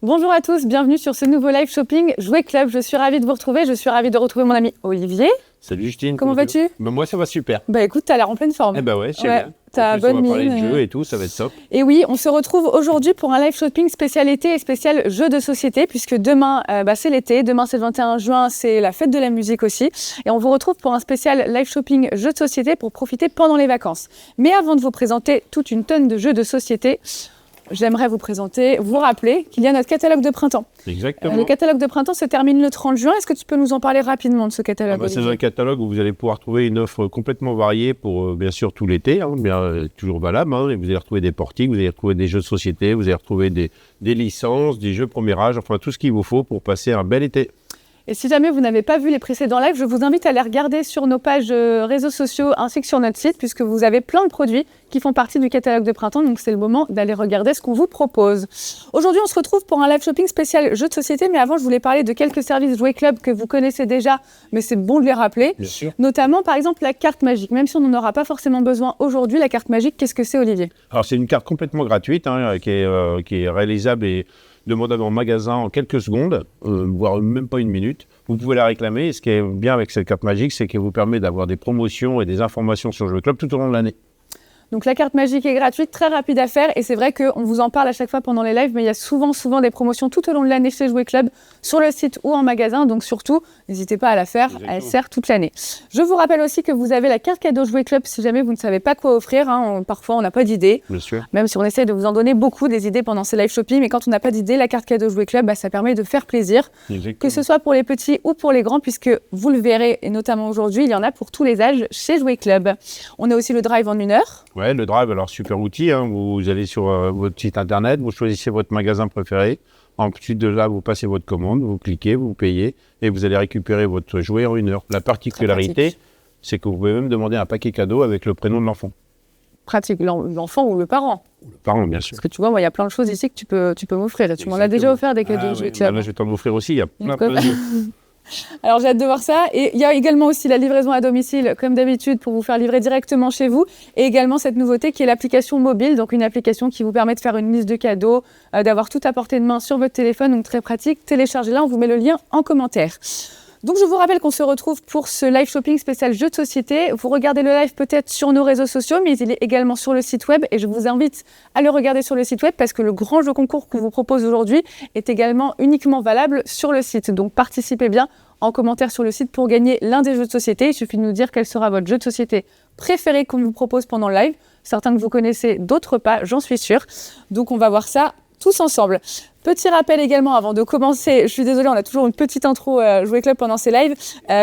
Bonjour à tous, bienvenue sur ce nouveau live shopping Jouet Club. Je suis ravie de vous retrouver, je suis ravie de retrouver mon ami Olivier. Salut Justine. Comment vas-tu ? Moi ça va super. Bah écoute, t'as l'air en pleine forme. Eh bah ouais, c'est bien. T'as bonne mine. On va parler de jeux et tout, ça va être top. Et oui, on se retrouve aujourd'hui pour un live shopping spécial été et spécial jeux de société, puisque demain c'est l'été, demain c'est le 21 juin, c'est la fête de la musique aussi. Et on vous retrouve pour un spécial live shopping jeux de société pour profiter pendant les vacances. Mais avant de vous présenter toute une tonne de jeux de société, j'aimerais vous rappeler qu'il y a notre catalogue de printemps. Exactement. Le catalogue de printemps se termine le 30 juin. Est-ce que tu peux nous en parler rapidement de ce catalogue ? C'est un catalogue où vous allez pouvoir trouver une offre complètement variée pour bien sûr tout l'été, toujours valable. Et vous allez retrouver des portiques, vous allez retrouver des jeux de société, vous allez retrouver des licences, des jeux premier âge, enfin tout ce qu'il vous faut pour passer un bel été. Et si jamais vous n'avez pas vu les précédents lives, je vous invite à les regarder sur nos pages réseaux sociaux ainsi que sur notre site, puisque vous avez plein de produits qui font partie du catalogue de printemps, donc c'est le moment d'aller regarder ce qu'on vous propose. Aujourd'hui, on se retrouve pour un live shopping spécial jeux de société, mais avant, je voulais parler de quelques services Jouet Club que vous connaissez déjà, mais c'est bon de les rappeler. Bien sûr. Notamment, par exemple, la carte magique. Même si on n'en aura pas forcément besoin aujourd'hui, la carte magique, qu'est-ce que c'est, Olivier ? Alors, c'est une carte complètement gratuite qui est réalisable et demandable en magasin en quelques secondes, voire même pas une minute. Vous pouvez la réclamer. Et ce qui est bien avec cette carte magique, c'est qu'elle vous permet d'avoir des promotions et des informations sur Jouet Club tout au long de l'année. Donc la carte magique est gratuite, très rapide à faire et c'est vrai qu'on vous en parle à chaque fois pendant les lives, mais il y a souvent des promotions tout au long de l'année chez Jouet Club, sur le site ou en magasin, donc surtout, n'hésitez pas à la faire, elle sert toute l'année. Je vous rappelle aussi que vous avez la carte cadeau Jouet Club si jamais vous ne savez pas quoi offrir, parfois on n'a pas d'idée, même si on essaie de vous en donner beaucoup des idées pendant ces live shopping, mais quand on n'a pas d'idée, la carte cadeau Jouet Club, ça permet de faire plaisir, que ce soit pour les petits ou pour les grands, puisque vous le verrez, et notamment aujourd'hui, il y en a pour tous les âges chez Jouet Club. On a aussi le drive en 1 heure. Ouais, le drive, alors super outil, vous allez sur votre site internet, vous choisissez votre magasin préféré, ensuite de là vous passez votre commande, vous cliquez, vous payez et vous allez récupérer votre jouet en 1 heure. La particularité, c'est que vous pouvez même demander un paquet cadeau avec le prénom de l'enfant. Pratique, l'enfant ou le parent. Le parent, bien sûr. Parce que tu vois, moi il y a plein de choses ici que tu peux m'offrir et tu m'en as déjà offert des cadeaux. Là, je vais t'en offrir aussi, il y a plein de jeux. Alors j'ai hâte de voir ça et il y a également aussi la livraison à domicile comme d'habitude pour vous faire livrer directement chez vous et également cette nouveauté qui est l'application mobile, donc une application qui vous permet de faire une liste de cadeaux, d'avoir tout à portée de main sur votre téléphone, donc très pratique. Téléchargez-la, on vous met le lien en commentaire. Donc je vous rappelle qu'on se retrouve pour ce live shopping spécial jeux de société. Vous regardez le live peut-être sur nos réseaux sociaux, mais il est également sur le site web et je vous invite à le regarder sur le site web parce que le grand jeu concours qu'on vous propose aujourd'hui est également uniquement valable sur le site. Donc participez bien en commentaire sur le site pour gagner l'un des jeux de société. Il suffit de nous dire quel sera votre jeu de société préféré qu'on vous propose pendant le live. Certains que vous connaissez, d'autres pas, j'en suis sûre. Donc on va voir ça tous ensemble. Petit rappel également avant de commencer, je suis désolée, on a toujours une petite intro Jouet Club pendant ces lives,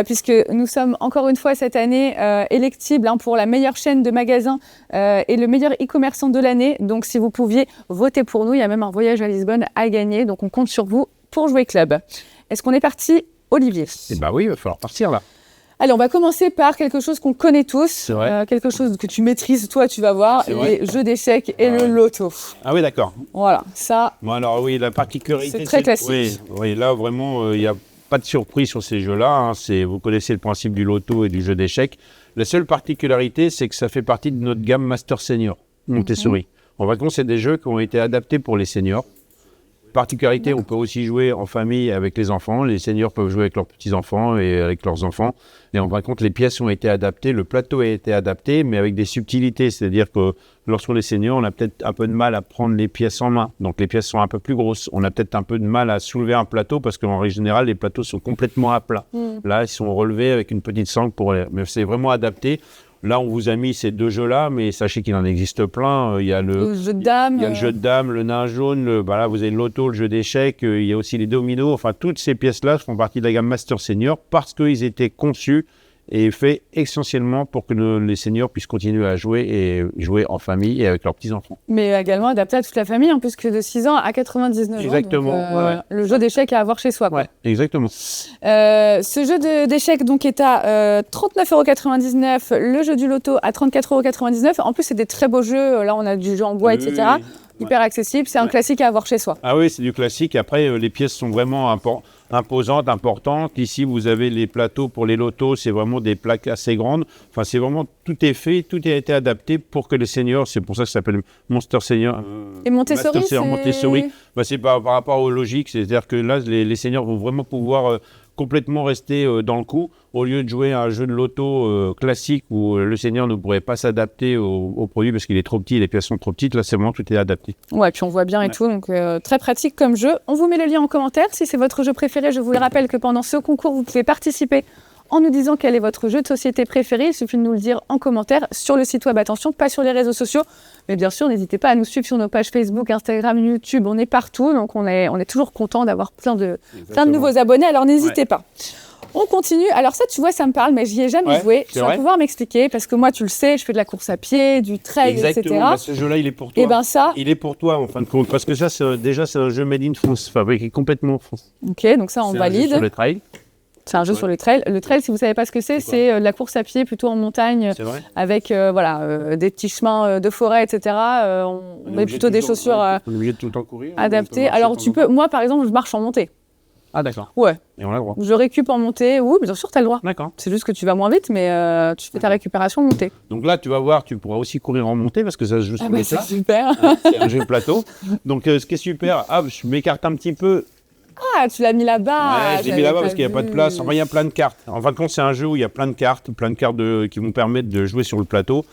puisque nous sommes encore une fois cette année électibles pour la meilleure chaîne de magasins et le meilleur e-commerçant de l'année. Donc si vous pouviez voter pour nous, il y a même un voyage à Lisbonne à gagner. Donc on compte sur vous pour Jouet Club. Est-ce qu'on est parti, Olivier ? Eh bien oui, il va falloir partir là. Allez, on va commencer par quelque chose qu'on connaît tous, quelque chose que tu maîtrises, toi tu vas voir, les jeux d'échecs et le loto. Ah oui, d'accord. Voilà, ça, bon, alors oui, la particularité... c'est très classique. Oui, là vraiment, il n'y a pas de surprise sur ces jeux-là. Vous connaissez le principe du loto et du jeu d'échecs. La seule particularité, c'est que ça fait partie de notre gamme Master Senior, Montessori. En fin de compte, c'est des jeux qui ont été adaptés pour les seniors. Particularité, on peut aussi jouer en famille avec les enfants. Les seniors peuvent jouer avec leurs petits-enfants et avec leurs enfants. Et en fin de compte, les pièces ont été adaptées, le plateau a été adapté, mais avec des subtilités. C'est-à-dire que lorsqu'on est senior, on a peut-être un peu de mal à prendre les pièces en main. Donc les pièces sont un peu plus grosses. On a peut-être un peu de mal à soulever un plateau parce qu'en règle générale, les plateaux sont complètement à plat. Là, ils sont relevés avec une petite sangle mais c'est vraiment adapté. Là, on vous a mis ces deux jeux-là, mais sachez qu'il en existe plein. Il y a le jeu de dames. Il y a le jeu de dames, le nain jaune, là, vous avez le loto, le jeu d'échecs, il y a aussi les dominos. Enfin, toutes ces pièces-là font partie de la gamme Master Senior parce qu'ils étaient conçus et faits essentiellement pour que les seniors puissent continuer à jouer et jouer en famille et avec leurs petits-enfants. Mais également adapté à toute la famille, puisque de 6 ans à 99 ans. Exactement. Donc, le jeu d'échecs à avoir chez soi. Quoi. Ouais, exactement. Ce jeu d'échecs donc, est à 39,99 €, le jeu du loto à 34,99 €. En plus, c'est des très beaux jeux. Là, on a du jeu en bois, etc. Hyper accessible. C'est un classique à avoir chez soi. Ah oui, c'est du classique. Après, les pièces sont vraiment imposante, importante. Ici, vous avez les plateaux pour les lotos, c'est vraiment des plaques assez grandes. Enfin, c'est vraiment, tout est fait, tout a été adapté pour que les seniors, c'est pour ça que ça s'appelle Monster Senior. Et Montessori, Montessori, c'est par rapport aux logiques, c'est-à-dire que là, les seniors vont vraiment pouvoir complètement rester dans le coup, au lieu de jouer à un jeu de loto classique où le senior ne pourrait pas s'adapter au produit parce qu'il est trop petit, les pièces sont trop petites. Là, c'est vraiment tout est adapté. Ouais, puis on voit bien et tout, donc très pratique comme jeu. On vous met le lien en commentaire. Si c'est votre jeu préféré, je vous le rappelle que pendant ce concours, vous pouvez participer en nous disant quel est votre jeu de société préféré. Il suffit de nous le dire en commentaire sur le site web. Attention, pas sur les réseaux sociaux. Mais bien sûr, n'hésitez pas à nous suivre sur nos pages Facebook, Instagram, YouTube. On est partout. Donc, on est toujours content d'avoir plein de nouveaux abonnés. Alors, n'hésitez pas. On continue. Alors ça, tu vois, ça me parle, mais j'y ai jamais joué. Tu vas pouvoir m'expliquer parce que moi, tu le sais, je fais de la course à pied, du trail, Exactement. etc. Bah, ce jeu-là, il est pour toi. Et ben ça, il est pour toi en fin de compte, parce que ça, c'est un jeu made in France, fabriqué complètement en France. Ok, donc ça, on valide. C'est un jeu sur le trail. C'est un jeu sur le trail. Le trail, si vous savez pas ce que c'est de la course à pied plutôt en montagne, avec des petits chemins de forêt, etc. On met plutôt des chaussures on est obligé de tout le temps courir, adaptées. Alors tu peux, moi par exemple, je marche en montée. Ah d'accord. Ouais. Et on a le droit. Je récup en montée. Oui, bien sûr, tu as le droit. D'accord. C'est juste que tu vas moins vite, mais tu fais ta récupération en montée. Donc là, tu vas voir, tu pourras aussi courir en montée parce que ça se joue sur le c'est super. C'est un jeu de plateau. Donc ce qui est super, je m'écarte un petit peu. Ah, tu l'as mis là-bas. Ouais, je l'ai mis là-bas parce qu'il n'y a pas de place. Enfin, il y a plein de cartes. En fin de compte, c'est un jeu où il y a plein de cartes qui vont permettre de jouer sur le plateau.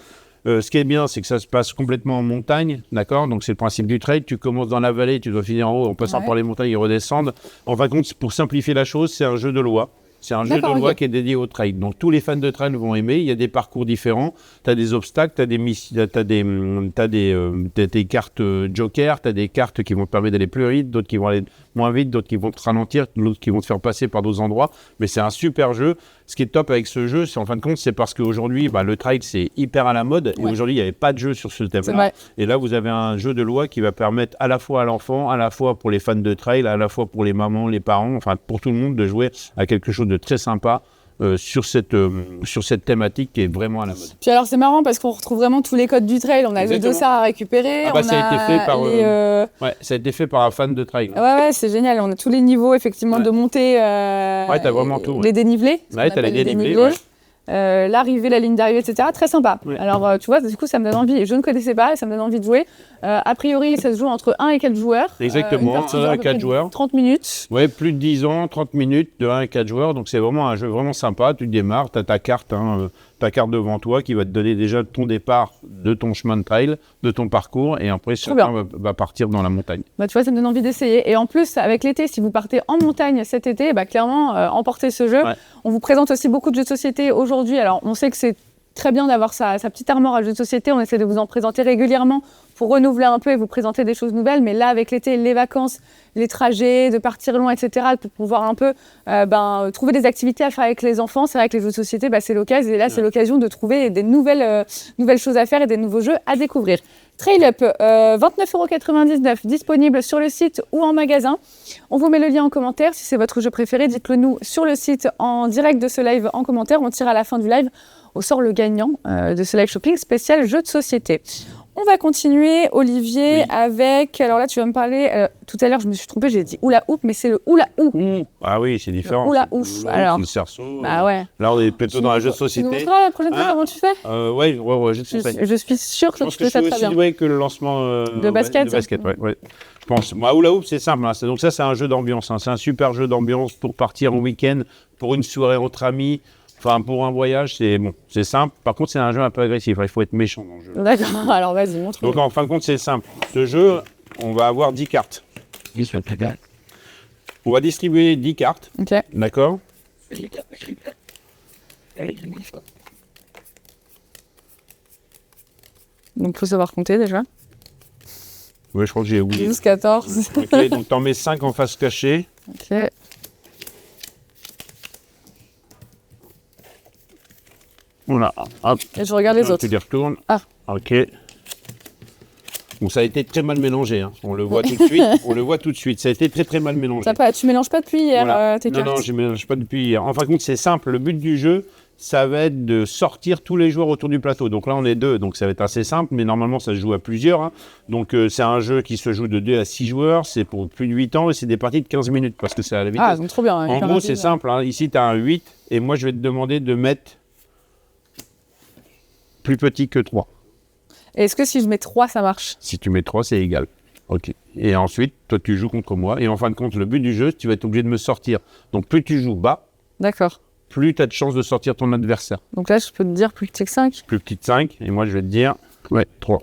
Ce qui est bien, c'est que ça se passe complètement en montagne, d'accord? Donc c'est le principe du trail. Tu commences dans la vallée, tu dois finir en haut, en passant par les montagnes et redescendre. En fin de compte, pour simplifier la chose, c'est un jeu de loi. C'est un jeu de loi qui est dédié au trail. Donc tous les fans de trail vont aimer. Il y a des parcours différents. Tu as des obstacles, tu as des cartes joker, tu as des cartes qui vont te permettre d'aller plus vite, d'autres qui vont aller moins vite, d'autres qui vont te ralentir, d'autres qui vont te faire passer par d'autres endroits. Mais c'est un super jeu. Ce qui est top avec ce jeu, c'est en fin de compte, c'est parce qu'aujourd'hui, le trail, c'est hyper à la mode. Et aujourd'hui, il n'y avait pas de jeu sur ce thème-là. Et là, vous avez un jeu de loi qui va permettre à la fois à l'enfant, à la fois pour les fans de trail, à la fois pour les mamans, les parents, enfin pour tout le monde de jouer à quelque chose de très sympa sur cette thématique qui est vraiment à la mode. Puis alors c'est marrant parce qu'on retrouve vraiment tous les codes du trail. On a le dossard à récupérer. Ça a été fait par un fan de trail. Ouais, c'est génial. On a tous les niveaux effectivement de montée. T'as vraiment tout. Les dénivelés. Ouais, t'as les dénivelés. L'arrivée, la ligne d'arrivée, etc. Très sympa. Alors, tu vois, du coup, ça me donne envie. Je ne connaissais pas, ça me donne envie de jouer. A priori, ça se joue entre 1 et 4 joueurs. Exactement, 1 à 4 joueurs. 30 minutes. Ouais, plus de 10 ans, 30 minutes, de 1 à 4 joueurs. Donc, c'est vraiment un jeu vraiment sympa. Tu démarres, tu as ta carte devant toi qui va te donner déjà ton départ de ton chemin de trail, de ton parcours. Et après, chacun va partir dans la montagne. Tu vois, ça me donne envie d'essayer. Et en plus, avec l'été, si vous partez en montagne cet été, clairement, emportez ce jeu. On vous présente aussi beaucoup de jeux de société aujourd'hui. Alors, on sait que c'est très bien d'avoir sa petite armoire à jeux de société. On essaie de vous en présenter régulièrement pour renouveler un peu et vous présenter des choses nouvelles. Mais là, avec l'été, les vacances, les trajets, de partir loin, etc., pour pouvoir un peu trouver des activités à faire avec les enfants. C'est vrai que les jeux de société, c'est l'occasion. Et là, c'est l'occasion de trouver des nouvelles choses à faire et des nouveaux jeux à découvrir. Trail Up, 29,99 €, disponible sur le site ou en magasin. On vous met le lien en commentaire. Si c'est votre jeu préféré, dites-le nous sur le site en direct de ce live en commentaire. On tire à la fin du live au sort le gagnant de ce live shopping spécial jeu de société. On va continuer, Olivier, avec... Alors là, tu vas me parler... tout à l'heure, je me suis trompée, j'ai dit oula oup, mais c'est le oula ou. Ah oui, c'est différent. Oula ouf. Alors, le cerceau. Ouais. Là, on est plutôt dans un jeu de société. Tu nous montreras la prochaine fois comment tu fais Ouais, je sais. Je suis sûre que tu fais ça très bien. Je que le lancement de basket. Ouais. Je pense. Moi, oula oup, c'est simple. Hein. Donc ça, c'est un jeu d'ambiance. Hein. C'est un super jeu d'ambiance pour partir en week-end, pour une soirée entre amis. Enfin, pour un voyage, c'est simple. Par contre, c'est un jeu un peu agressif. Il faut être méchant dans le jeu. D'accord, alors vas-y, montre-moi. Donc, en fin de compte, c'est simple. Ce jeu, on va avoir 10 cartes. On va distribuer 10 cartes. Ok. D'accord. Donc, il faut savoir compter déjà. Oui, je crois que j'ai oublié. 12, 14. Ok, donc t'en mets 5 en face cachée. Ok. Voilà. Hop. Et je regarde les autres. Tu les retournes. Ah. Ok. Bon, ça a été très mal mélangé. Hein. On le voit tout de suite. On le voit tout de suite. Ça a été très très mal mélangé. Tu mélanges pas depuis hier tes cartes. Non, je mélange pas depuis hier. En fin de compte, c'est simple. Le but du jeu, ça va être de sortir tous les joueurs autour du plateau. Donc là, on est 2, donc ça va être assez simple, mais normalement, ça se joue à plusieurs. Hein. Donc c'est un jeu qui se joue de 2 à 6 joueurs, c'est pour plus de 8 ans et c'est des parties de 15 minutes parce que c'est à la vitesse. Ah, donc trop bien. En gros, c'est simple. Hein. Ici, tu as un 8 et moi, je vais te demander de mettre plus petit que 3. Et est-ce que si je mets 3, ça marche? Si tu mets 3, c'est égal. Ok. Et ensuite, toi, tu joues contre moi. Et en fin de compte, le but du jeu, tu vas être obligé de me sortir. Donc, plus tu joues bas, D'accord. plus tu as de chances de sortir ton adversaire. Donc là, je peux te dire plus petit que 5. Plus petit que 5, et moi, je vais te dire, ouais, 3.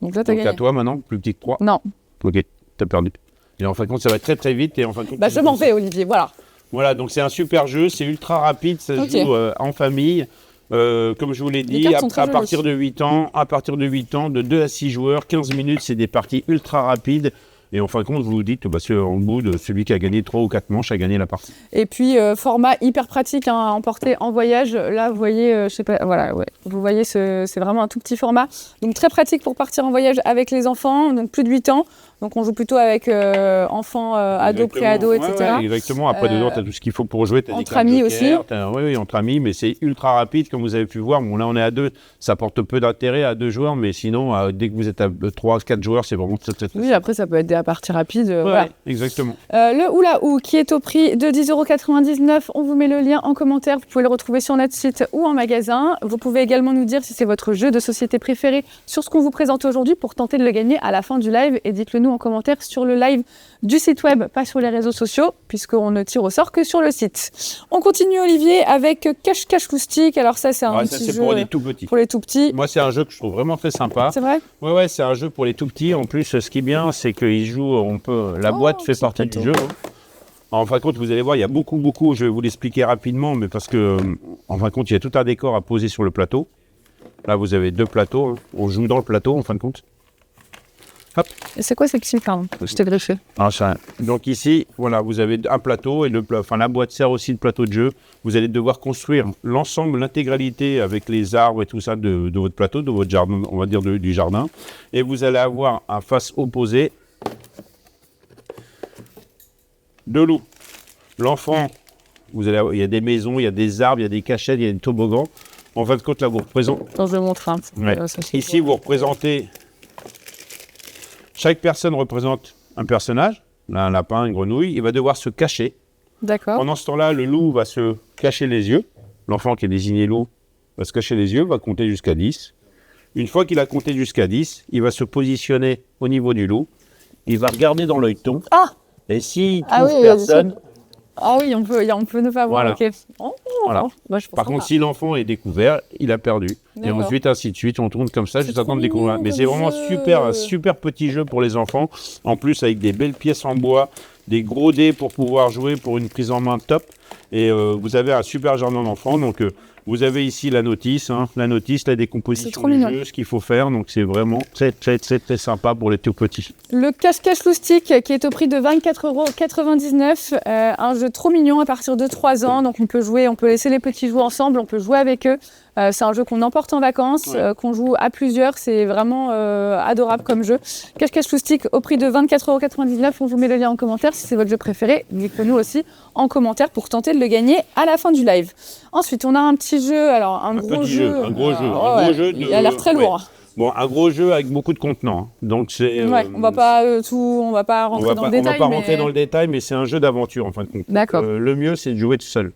Donc là, t'as Donc, gagné. à toi, maintenant, plus petit que 3. Non. Ok, t'as perdu. Et en fin de compte, ça va être très, très vite. Et en fin de compte, Bah, je m'en vais, Olivier, voilà. Voilà, donc c'est un super jeu. C'est ultra rapide. Ça se joue en famille. Comme je vous l'ai dit, à partir de 8 ans, de 2 à 6 joueurs, 15 minutes, c'est des parties ultra rapides. Et en fin de compte, vous vous dites, en bout de celui qui a gagné 3 ou 4 manches a gagné la partie. Et puis, format hyper pratique à emporter en voyage. Là, vous voyez, je sais pas, voilà, ouais. Vous voyez, c'est vraiment un tout petit format. Donc, très pratique pour partir en voyage avec les enfants, donc plus de 8 ans. Donc, on joue plutôt avec enfants, ados, pré-ados, etc. Ouais, exactement. Après, dedans, tu as tout ce qu'il faut pour jouer. Entre amis aussi. Oui, entre amis, mais c'est ultra rapide, comme vous avez pu voir. Bon, là, on est à 2. Ça porte peu d'intérêt à 2 joueurs, mais sinon, dès que vous êtes à 3, 4 joueurs, c'est vraiment très, très facile. Oui, après, ça peut être des parties rapides. Voilà. Exactement. Le Oula Ou, qui est au prix de 10,99 €. On vous met le lien en commentaire. Vous pouvez le retrouver sur notre site ou en magasin. Vous pouvez également nous dire si c'est votre jeu de société préféré sur ce qu'on vous présente aujourd'hui pour tenter de le gagner à la fin du live. Et dites-le nous en commentaire sur le live du site web, pas sur les réseaux sociaux, puisqu'on ne tire au sort que sur le site. On continue, Olivier, avec Cache-Cache Loustic. Alors ça, c'est un petit jeu pour les tout petits. Pour les tout petits. Moi, c'est un jeu que je trouve vraiment très sympa. C'est vrai ? Ouais, c'est un jeu pour les tout petits. En plus, ce qui est bien, c'est qu'il joue, la boîte fait partie du jeu. En fin de compte, vous allez voir, il y a beaucoup, je vais vous l'expliquer rapidement, mais parce que, en fin de compte, il y a tout un décor à poser sur le plateau. Là, vous avez 2 plateaux. Hein. On joue dans le plateau, en fin de compte. Hop. Et c'est quoi ces petits pardon, je t'ai greffé. Donc ici, voilà, vous avez un plateau et la boîte sert aussi de plateau de jeu. Vous allez devoir construire l'ensemble, l'intégralité avec les arbres et tout ça de votre plateau, de votre jardin, on va dire du jardin. Et vous allez avoir à face opposée 2 loups. L'enfant, il y a des maisons, il y a des arbres, il y a des cachettes, il y a des toboggans. En fin de compte, là, vous représentez. Je vais montrer. Ici, vous représentez. Chaque personne représente un personnage, là, un lapin, une grenouille. Il va devoir se cacher. D'accord. Pendant ce temps-là, le loup va se cacher les yeux. L'enfant qui est désigné loup va se cacher les yeux, va compter jusqu'à 10. Une fois qu'il a compté jusqu'à 10, il va se positionner au niveau du loup. Il va regarder dans l'œilleton. Ah! Et s'il trouve personne... Ah oui, on peut ne pas voir. Voilà. Okay. Voilà. Bah, par contre, si l'enfant est découvert, il a perdu. Et ensuite, ainsi de suite, on tourne comme ça jusqu'à temps de découvrir. Mais c'est vraiment un super petit jeu pour les enfants. En plus, avec des belles pièces en bois, des gros dés pour pouvoir jouer pour une prise en main top. Et vous avez un super jardin d'enfants. Donc, vous avez ici la notice, la décomposition du jeu, ce qu'il faut faire. Donc, c'est vraiment très, très, très, très sympa pour les tout petits. Le Cache-Cache Loustic qui est au prix de 24,99 €. Un jeu trop mignon à partir de 3 ans. Donc, on peut laisser les petits jouer ensemble, on peut jouer avec eux. C'est un jeu qu'on emporte en vacances, qu'on joue à plusieurs. C'est vraiment adorable comme jeu. Cache-Cache Loustic au prix de 24,99 €. On vous met le lien en commentaire si c'est votre jeu préféré. Dites-le nous aussi en commentaire pour tenter de le gagner à la fin du live. Ensuite, on a un petit jeu, alors un gros jeu. Un gros jeu. Il a l'air très lourd. Ouais. Bon, un gros jeu avec beaucoup de contenants. Donc c'est. On va pas rentrer dans le détail. On va pas rentrer dans le détail, mais c'est un jeu d'aventure en fin de compte. D'accord. Le mieux, c'est de jouer tout seul.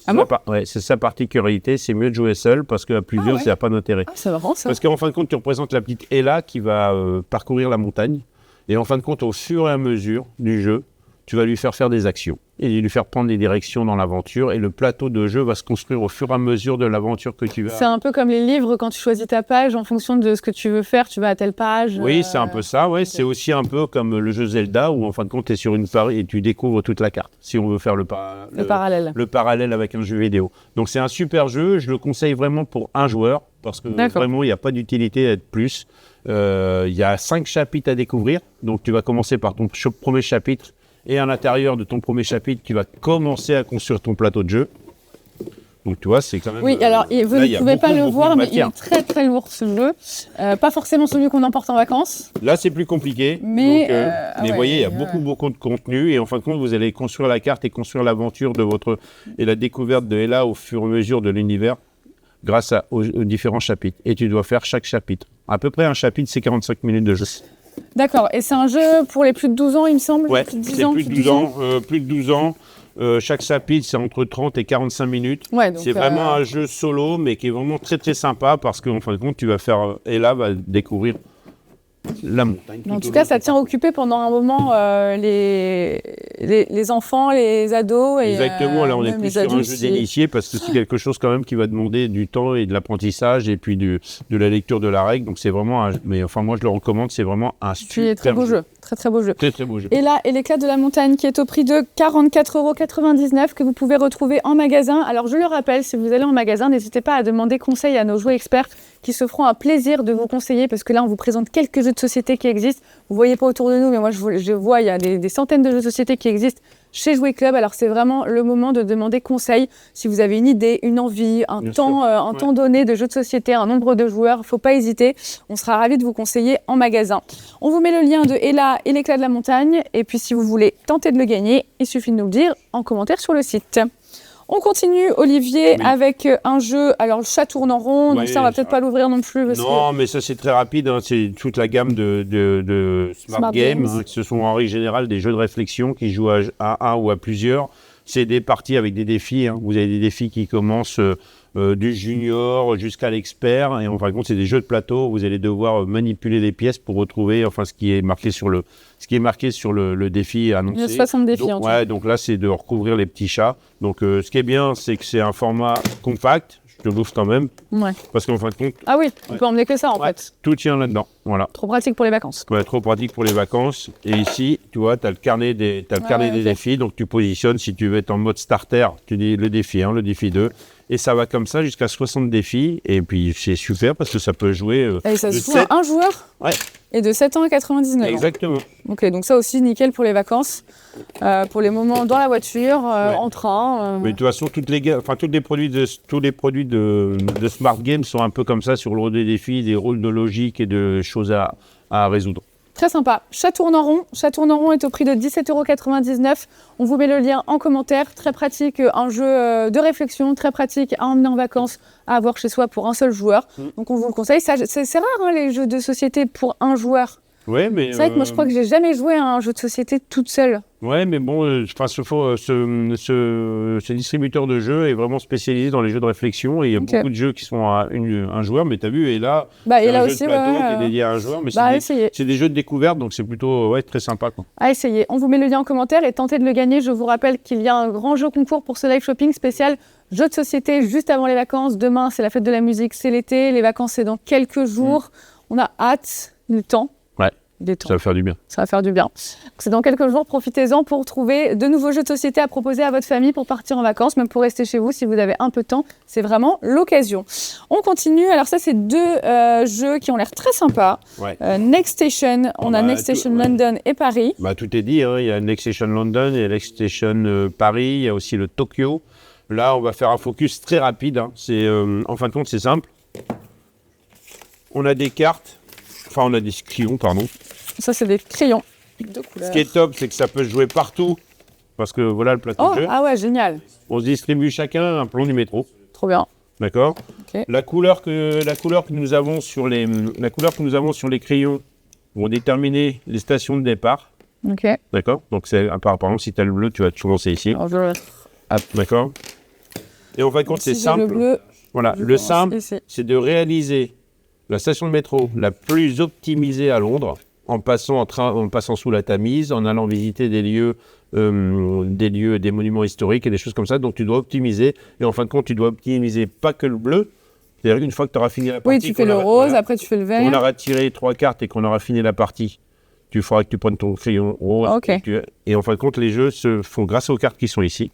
Ah bon ? C'est sa particularité, c'est mieux de jouer seul parce qu'à plusieurs, ça n'a pas d'intérêt. Ah, c'est marrant ça. Parce qu'en fin de compte, tu représentes la petite Ella qui va parcourir la montagne. Et en fin de compte, au fur et à mesure du jeu, tu vas lui faire des actions et lui faire prendre des directions dans l'aventure. Et le plateau de jeu va se construire au fur et à mesure de l'aventure que tu vas. C'est un peu comme les livres, quand tu choisis ta page, en fonction de ce que tu veux faire, tu vas à telle page. Oui, c'est un peu ça. Ouais. Okay. C'est aussi un peu comme le jeu Zelda où en fin de compte, tu es sur une page et tu découvres toute la carte. Si on veut faire le parallèle. Le parallèle avec un jeu vidéo. Donc c'est un super jeu. Je le conseille vraiment pour un joueur parce que vraiment, il n'y a pas d'utilité à être plus. Il y a 5 chapitres à découvrir. Donc tu vas commencer par ton premier chapitre. Et à l'intérieur de ton premier chapitre, tu vas commencer à construire ton plateau de jeu. Donc tu vois, c'est quand même... Oui, alors vous là, il y ne a pouvez pas beaucoup, le beaucoup voir, de mais il est matière. très très lourd ce jeu. Pas forcément celui qu'on emporte en vacances. Là, c'est plus compliqué. Mais, Donc, ah mais ouais, vous voyez, il y a ouais. beaucoup de contenu. Et en fin de compte, vous allez construire la carte et construire l'aventure de votre... et la découverte de Ella au fur et à mesure de l'univers grâce aux différents chapitres. Et tu dois faire chaque chapitre. À peu près un chapitre, c'est 45 minutes de jeu. D'accord, et c'est un jeu pour les plus de 12 ans, il me semble. Ouais, plus de 10 c'est ans, plus de 12 ans. Plus de 12 ans. Chaque chapitre, c'est entre 30 et 45 minutes. Ouais, donc, c'est vraiment un jeu solo, mais qui est vraiment très très sympa parce qu'en fin de compte, tu vas faire... Ella va découvrir la montagne. En tout cas, ça tient occupé pendant un moment les enfants, les ados. Et, exactement, là on est même plus les sur un adultes jeu si- d'initié parce que c'est quelque chose quand même qui va demander du temps et de l'apprentissage et puis de la lecture de la règle. Donc c'est vraiment un... mais enfin moi je le recommande, c'est vraiment un Puis, super très beau jeu. Très très beau jeu. Très très beau jeu. Et là, et l'éclat de la montagne qui est au prix de 44,99 € que vous pouvez retrouver en magasin. Alors je le rappelle, si vous allez en magasin, n'hésitez pas à demander conseil à nos joueurs experts qui se feront un plaisir de vous conseiller parce que là on vous présente quelques jeux de société qui existent. Vous voyez pas autour de nous, mais moi je vois, il y a des centaines de jeux de société qui existent chez Jouer Club. Alors c'est vraiment le moment de demander conseil. Si vous avez une idée, une envie, un Bien temps, un Ouais. temps donné de jeux de société, un nombre de joueurs, faut pas hésiter. On sera ravis de vous conseiller en magasin. On vous met le lien de Ella et l'éclat de la montagne. Et puis si vous voulez tenter de le gagner, il suffit de nous le dire en commentaire sur le site. On continue, Olivier, Oui. avec un jeu. Alors le chat tourne en rond, donc Ouais, ça on va peut-être pas l'ouvrir non plus. Parce Non, mais ça c'est très rapide, hein. C'est toute la gamme de Smart Smart Games. Games. Ce sont en règle générale des jeux de réflexion qui jouent à un ou à plusieurs. C'est des parties avec des défis, hein. Vous avez des défis qui commencent du junior jusqu'à l'expert. Et en fin de compte, c'est des jeux de plateau. Vous allez devoir manipuler des pièces pour retrouver ce qui est marqué sur le défi annoncé. Il y a 60 défis en tout. Ouais, donc là, c'est de recouvrir les petits chats. Donc ce qui est bien, c'est que c'est un format compact. Je te l'ouvre quand même. Ouais. Parce qu'en fin de compte, Ah oui, on peut emmener que ça en ouais, fait. tout tient là-dedans. Voilà. Trop pratique pour les vacances. Ouais, trop pratique pour les vacances. Et ici, tu vois, tu as le carnet des ok. défis. Donc, tu positionnes, si tu veux être en mode starter, tu dis le défi 1, le défi 2. Et ça va comme ça jusqu'à 60 défis. Et puis, c'est super parce que ça peut jouer Et ça de se joue 7. à un joueur Ouais, et de 7 ans à 99 ans. exactement. Ok, donc ça aussi nickel pour les vacances, pour les moments dans la voiture, en train. Mais de toute façon, tous les produits de Smart Games sont un peu comme ça sur le rôle des défis, des rôles de logique et de choses à résoudre. Très sympa. Chat tourne en rond. Chat tourne en rond est au prix de 17,99 €. On vous met le lien en commentaire. Très pratique, un jeu de réflexion, très pratique à emmener en vacances, à avoir chez soi pour un seul joueur. Donc on vous le conseille. Ça, c'est rare hein, les jeux de société pour un joueur. Ouais, mais C'est vrai que moi je crois que j'ai jamais joué à un jeu de société toute seule. ouais, mais bon, ce distributeur de jeux est vraiment spécialisé dans les jeux de réflexion et il y a Ok. beaucoup de jeux qui sont à un joueur, mais t'as vu, et là, Bah, c'est et là un jeu aussi, de plateau ouais, qui est dédié à un joueur, mais bah, essayez. c'est des jeux de découverte, donc c'est plutôt très sympa, quoi. À essayer. On vous met le lien en commentaire et tentez de le gagner. Je vous rappelle qu'il y a un grand jeu concours pour ce live shopping spécial jeu de société juste avant les vacances. Demain, c'est la fête de la musique, c'est l'été. Les vacances, c'est dans quelques jours. On a hâte, le temps. Ouais, Il est temps. ça va faire du bien. Ça va faire du bien. Donc, c'est dans quelques jours, profitez-en pour trouver de nouveaux jeux de société à proposer à votre famille pour partir en vacances, même pour rester chez vous si vous avez un peu de temps. C'est vraiment l'occasion. On continue. Alors ça, c'est deux jeux qui ont l'air très sympas. Ouais. Next Station, on a bah, Next Station ouais. London et Paris. Bah, tout est dit, hein. Il y a Next Station London, il y a Next Station Paris, il y a aussi le Tokyo. Là, on va faire un focus très rapide, hein. En fin de compte, c'est simple. On a des cartes, on a des crayons, pardon. Ça, c'est des crayons de couleur. Ce qui est top, c'est que ça peut se jouer partout, parce que voilà le plateau Oh, de jeu. ah ouais, génial. On se distribue chacun un plomb du métro, Trop bien. d'accord. Ok. La couleur que nous avons sur les crayons vont déterminer les stations de départ, Ok. d'accord. Donc c'est par exemple si tu as le bleu, tu vas te commencer ici, Alors, je... d'accord. Et en fin de compte, c'est si j'ai le simple. bleu, Voilà, je le commence simple, ici. c'est de réaliser la station de métro la plus optimisée à Londres, en passant sous la Tamise, en allant visiter des lieux, des monuments historiques et des choses comme ça. Donc tu dois optimiser. Et en fin de compte, tu dois optimiser pas que le bleu. C'est-à-dire qu'une fois que tu auras fini la partie, Oui, tu fais le rose, après tu fais le on vert. aura tiré 3 cartes et qu'on aura fini la partie, tu feras que tu prennes ton crayon rose. Ok. Et en fin de compte, les jeux se font grâce aux cartes qui sont ici.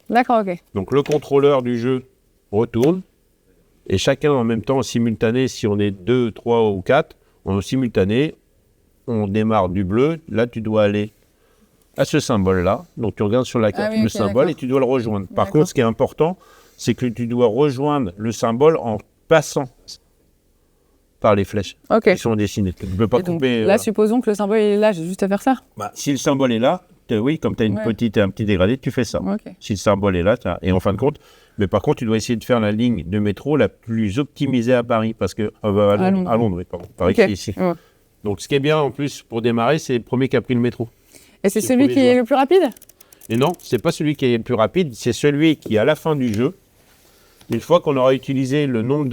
D'accord, ok. Donc le contrôleur du jeu retourne et chacun en même temps, en simultané, si on est 2, 3 ou 4, en simultané, on démarre du bleu. Là, tu dois aller à ce symbole-là. Donc tu regardes sur la carte oui, le ok, symbole d'accord. et tu dois le rejoindre. Par D'accord. contre, ce qui est important, c'est que tu dois rejoindre le symbole en passant par les flèches Ok. qui sont dessinées. Tu ne peux pas Et donc, couper. là, supposons que le symbole est là, j'ai juste à faire ça. Si le symbole est là, oui, comme tu as Ouais. un petit dégradé, tu fais ça. Ok. Si le symbole est là, et en fin de compte, mais par contre, tu dois essayer de faire la ligne de métro la plus optimisée à Paris, parce que à Londres. Londres, oui, pardon. Paris, Ok. c'est ici. Ouais. Donc, ce qui est bien en plus pour démarrer, c'est le premier qui a pris le métro. Et c'est C'est celui pour qui les est joueurs. le plus rapide? Et non, c'est pas celui qui est le plus rapide, c'est celui qui, à la fin du jeu, une fois qu'on aura utilisé le nombre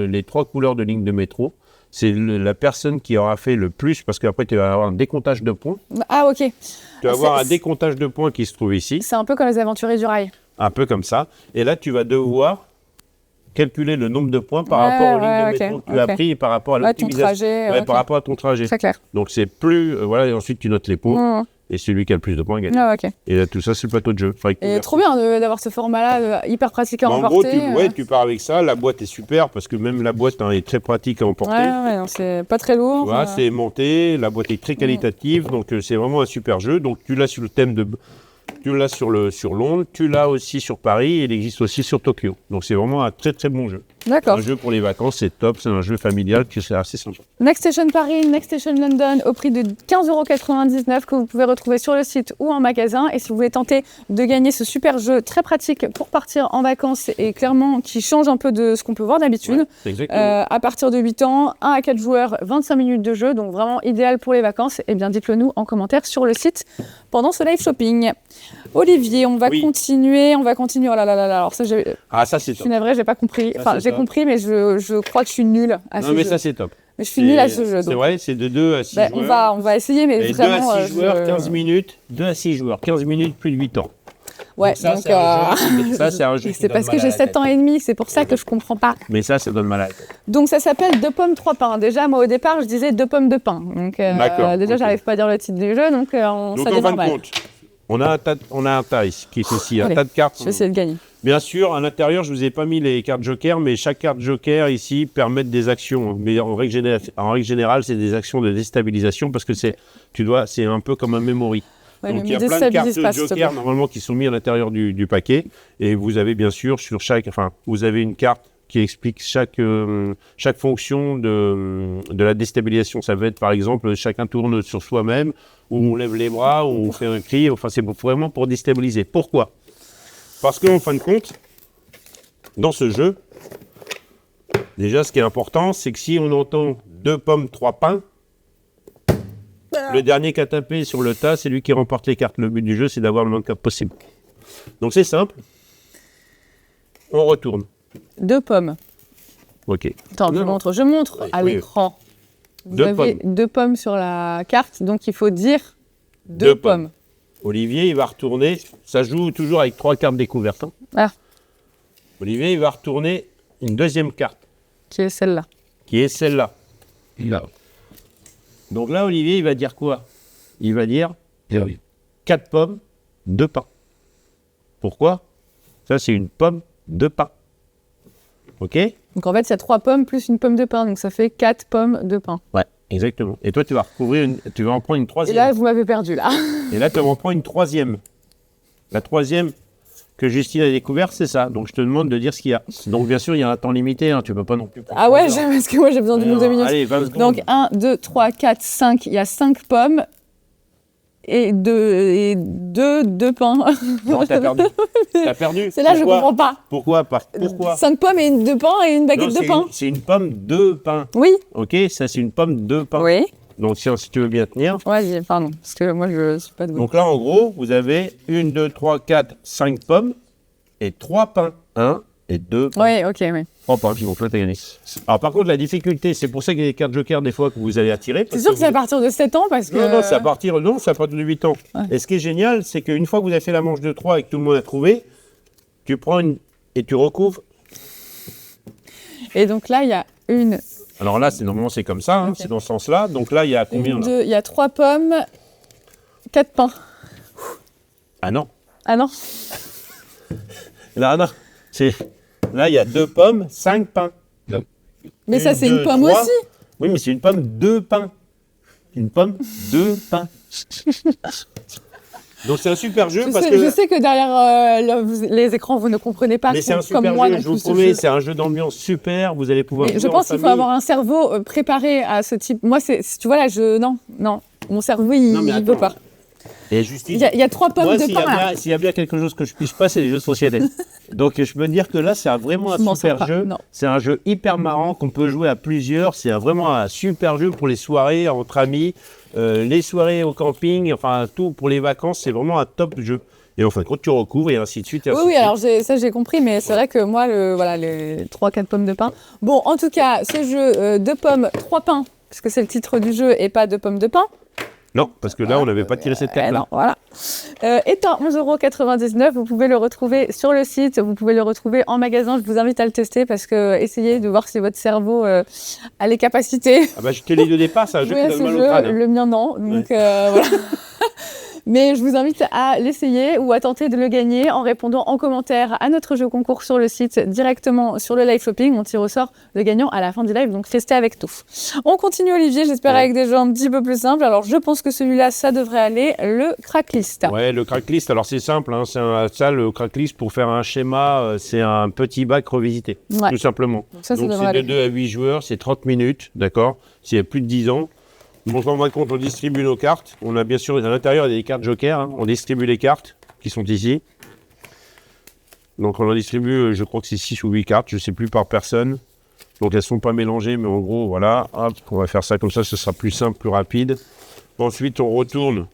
les 3 couleurs de ligne de métro, c'est la personne qui aura fait le plus, parce qu'après tu vas avoir un décomptage de points. Ah, ok. Tu vas avoir un C'est- décomptage de points qui se trouve ici, C'est un peu comme les aventuriers du rail. un peu comme ça. Et là, tu vas devoir calculer le nombre de points par Ouais, rapport aux ouais, lignes de ok, métro que tu as ok. pris et par rapport à Ouais, ton l'optimisation. trajet. Ouais, ok. par rapport à ton trajet. Très clair. Donc c'est plus... voilà, et ensuite tu notes les points, Mmh. et celui qui a le plus de points gagne. Ah, ok. Et là, tout ça, c'est le plateau de jeu. Faudrait que tu Et trop bien d'avoir ce format-là, hyper pratique à en emporter. gros, tu pars avec ça. La boîte est super parce que même la boîte est très pratique à emporter. Ouais, non, c'est pas très lourd. Tu vois, c'est monté, la boîte est très qualitative, donc c'est vraiment un super jeu. Donc tu l'as sur le thème de, tu l'as sur Londres, tu l'as aussi sur Paris, et il existe aussi sur Tokyo. Donc c'est vraiment un très très bon jeu. D'accord. Un jeu pour les vacances, c'est top, c'est un jeu familial qui c'est assez sympa. Next Station Paris, Next Station London au prix de 15,99 € que vous pouvez retrouver sur le site ou en magasin. Et si vous voulez tenter de gagner ce super jeu très pratique pour partir en vacances et clairement qui change un peu de ce qu'on peut voir d'habitude, Ouais, c'est exactement. à partir de 8 ans, 1 à 4 joueurs, 25 minutes de jeu, donc vraiment idéal pour les vacances, eh bien dites-le nous en commentaire sur le site pendant ce live shopping. Olivier, on va Oui. continuer, oh là là là là, alors ça je Ah, ça c'est suis top. navrée, j'ai pas compris, Ça, enfin c'est j'ai top. compris mais je crois que je suis nulle à ce Non, mais jeu. ça c'est top. Mais je suis nulle à ce jeu. C'est donc. vrai, c'est de 2 à 6 Ben, joueurs. on va essayer, mais Et 2 vraiment. à 6 joueurs, je- 15 minutes. 2 à 6 joueurs, 15 minutes, plus de 8 ans. Ouais, Donc ça, donc, c'est un jeu- ça, c'est un jeu qui c'est donne parce que mal à j'ai la 7 tête. ans et demi, c'est pour ça que je comprends pas. Mais ça donne mal à la tête. Donc ça s'appelle 2 pommes, 3 pains. Déjà, moi au départ, je disais 2 pommes, 2 pains. Donc D'accord, déjà, ok. j'arrive pas à dire le titre du jeu, donc Donc ça en démarre fin de mal. compte, on a un tas ici, qui est ceci, un Allez, tas de cartes. Je vais essayer de gagner. Bien sûr, à l'intérieur, je vous ai pas mis les cartes joker, mais chaque carte joker ici permet des actions. Mais en règle générale, c'est des actions de déstabilisation parce que c'est un peu comme un memory. Ouais, Donc mais il y a me plein de cartes déstabilise pas, s'il te joker plaît. normalement qui sont mis à l'intérieur du paquet, et vous avez bien sûr vous avez une carte qui explique chaque fonction de la déstabilisation. Ça va être par exemple chacun tourne sur soi-même, ou on lève les bras, ou on fait un cri. Enfin, c'est vraiment pour déstabiliser. Pourquoi ? Parce qu'en fin de compte, dans ce jeu, déjà, ce qui est important, c'est que si on entend 2 pommes, 3 pains, le dernier qui a tapé sur le tas, c'est lui qui remporte les cartes. Le but du jeu, c'est d'avoir le moins de cartes possible. Donc c'est simple. On retourne. 2 pommes. Ok. Attends, Non, non. je montre Oui, à oui. l'écran. Vous 2 avez pommes. 2 pommes sur la carte, donc il faut dire 2 2 pommes. Olivier, il va retourner. Ça joue toujours avec 3 cartes découvertes. Hein. Ah, Olivier, il va retourner une deuxième carte, qui est celle-là. qui est celle-là. Donc là, Olivier, il va dire quoi ? Il va dire 4 pommes, 2 pains. Pourquoi ? Ça, c'est une pomme, 2 pains. Ok ? Donc en fait, il y a 3 pommes plus une pomme de pain, donc ça fait 4 pommes de pain. Ouais, exactement. Et toi, tu vas tu vas en prendre une Et troisième. là, vous m'avez perdu, là. Et là, tu vas en prendre une troisième. La troisième que Justine a découverte, c'est ça. Donc, je te demande de dire ce qu'il y a. Donc, bien sûr, il y a un temps limité. Hein. Tu peux pas non plus... Ah ouais, parce que moi, j'ai besoin d'une ou 2 minutes. Allez, 20 secondes. Donc 1, 2, 3, 4, 5, il y a 5 pommes et 2 pains. Non, t'as perdu. T'as perdu. C'est là, je Pourquoi comprends pas. Pourquoi 5 pommes et 2 pains et une baguette Non, de c'est pain. c'est une pomme, 2 pains. Oui, Ok, ça, c'est une pomme, 2 pains. oui. Donc, si tu veux bien tenir. Ouais, pardon, parce que moi, je suis pas douée. Donc là, en gros, vous avez 1, 2, 3, 4, 5 pommes et 3 pains. 1 et 2 pains. Oui, ok, oui. 3 pains, donc là, t'as gagné. Alors, par contre, la difficulté, c'est pour ça qu'il y a des cartes joker, des fois, que vous allez attirer. C'est sûr que c'est à partir de 7 ans parce que... Non, c'est à partir de 8 ans. Ouais. Et ce qui est génial, c'est qu'une fois que vous avez fait la manche de 3 et que tout le monde a trouvé, tu prends et tu recouvres. Et donc là, il y a une, Alors là, normalement, c'est comme ça, hein, Ok. c'est dans ce sens-là. Donc là, il y a combien là 2, il y a 3 pommes, 4 pains. Ah non. Ah non, Là, non. Là, il y a 2 pommes, 5 pains. mais ça, c'est une 2, pomme 3. aussi. Oui, mais c'est une pomme, 2 pains. Une pomme, 2 pains. Donc c'est un super jeu Je sais que derrière les écrans, vous ne comprenez pas mais c'est un comme super moi jeu, non je vous plus ce promets, jeu. c'est un jeu d'ambiance super, vous allez pouvoir Mais je jouer en pense qu'il faut famille. avoir un cerveau préparé à ce type. Moi, tu vois là, non, mon cerveau, il Non, mais ne veut attends. pas. Et Justine, Il y a 3 pommes moi, de pain là. s'il y a bien quelque chose que je pige pas, c'est les jeux de société. Donc je peux dire que là, c'est vraiment Je m'en un super sors pas, jeu. non. C'est un jeu hyper marrant qu'on peut jouer à plusieurs. C'est vraiment un super jeu pour les soirées entre amis, les soirées au camping, enfin tout pour les vacances. C'est vraiment un top jeu. Et enfin, quand tu recouvres et ainsi de suite. Et ainsi Oui, de alors suite. ça j'ai compris, mais c'est vrai que moi, les 3-4 pommes de pain. Bon, en tout cas, ce jeu 2 pommes, 3 pains, parce que c'est le titre du jeu, et pas 2 pommes de pain. Non, parce que là, on n'avait pas tiré cette carte-là. Non, voilà. Est à 11,99 €. Vous pouvez le retrouver sur le site, vous pouvez le retrouver en magasin. Je vous invite à le tester parce que essayez de voir si votre cerveau a les capacités. Ah bah, je te l'ai dit au départ, c'est un jeu Jouer qui à donne ce mal au crâne. jeu, Hein. le mien non. Donc voilà. Mais je vous invite à l'essayer ou à tenter de le gagner en répondant en commentaire à notre jeu concours sur le site, directement sur le live shopping. On tire au sort le gagnant à la fin du live, donc restez avec nous. On continue Olivier, j'espère avec des jeux un petit peu plus simples. Alors je pense que celui-là, ça devrait aller, le Cracklist. Ouais, le Cracklist, alors c'est simple, hein, le Cracklist pour faire un schéma, c'est un petit bac revisité, Ouais. tout simplement. Donc ça Donc devrait c'est de aller. 2 à 8 joueurs, c'est 30 minutes, d'accord. S'il y a plus de 10 ans. Donc en fin de compte, on distribue nos cartes. On a bien sûr, à l'intérieur, il y a des cartes joker. Hein. On distribue les cartes qui sont ici. Donc on en distribue, je crois que c'est 6 ou 8 cartes, je ne sais plus par personne. Donc elles ne sont pas mélangées, mais en gros, voilà. Hop, on va faire ça comme ça, ce sera plus simple, plus rapide. Ensuite, on retourne.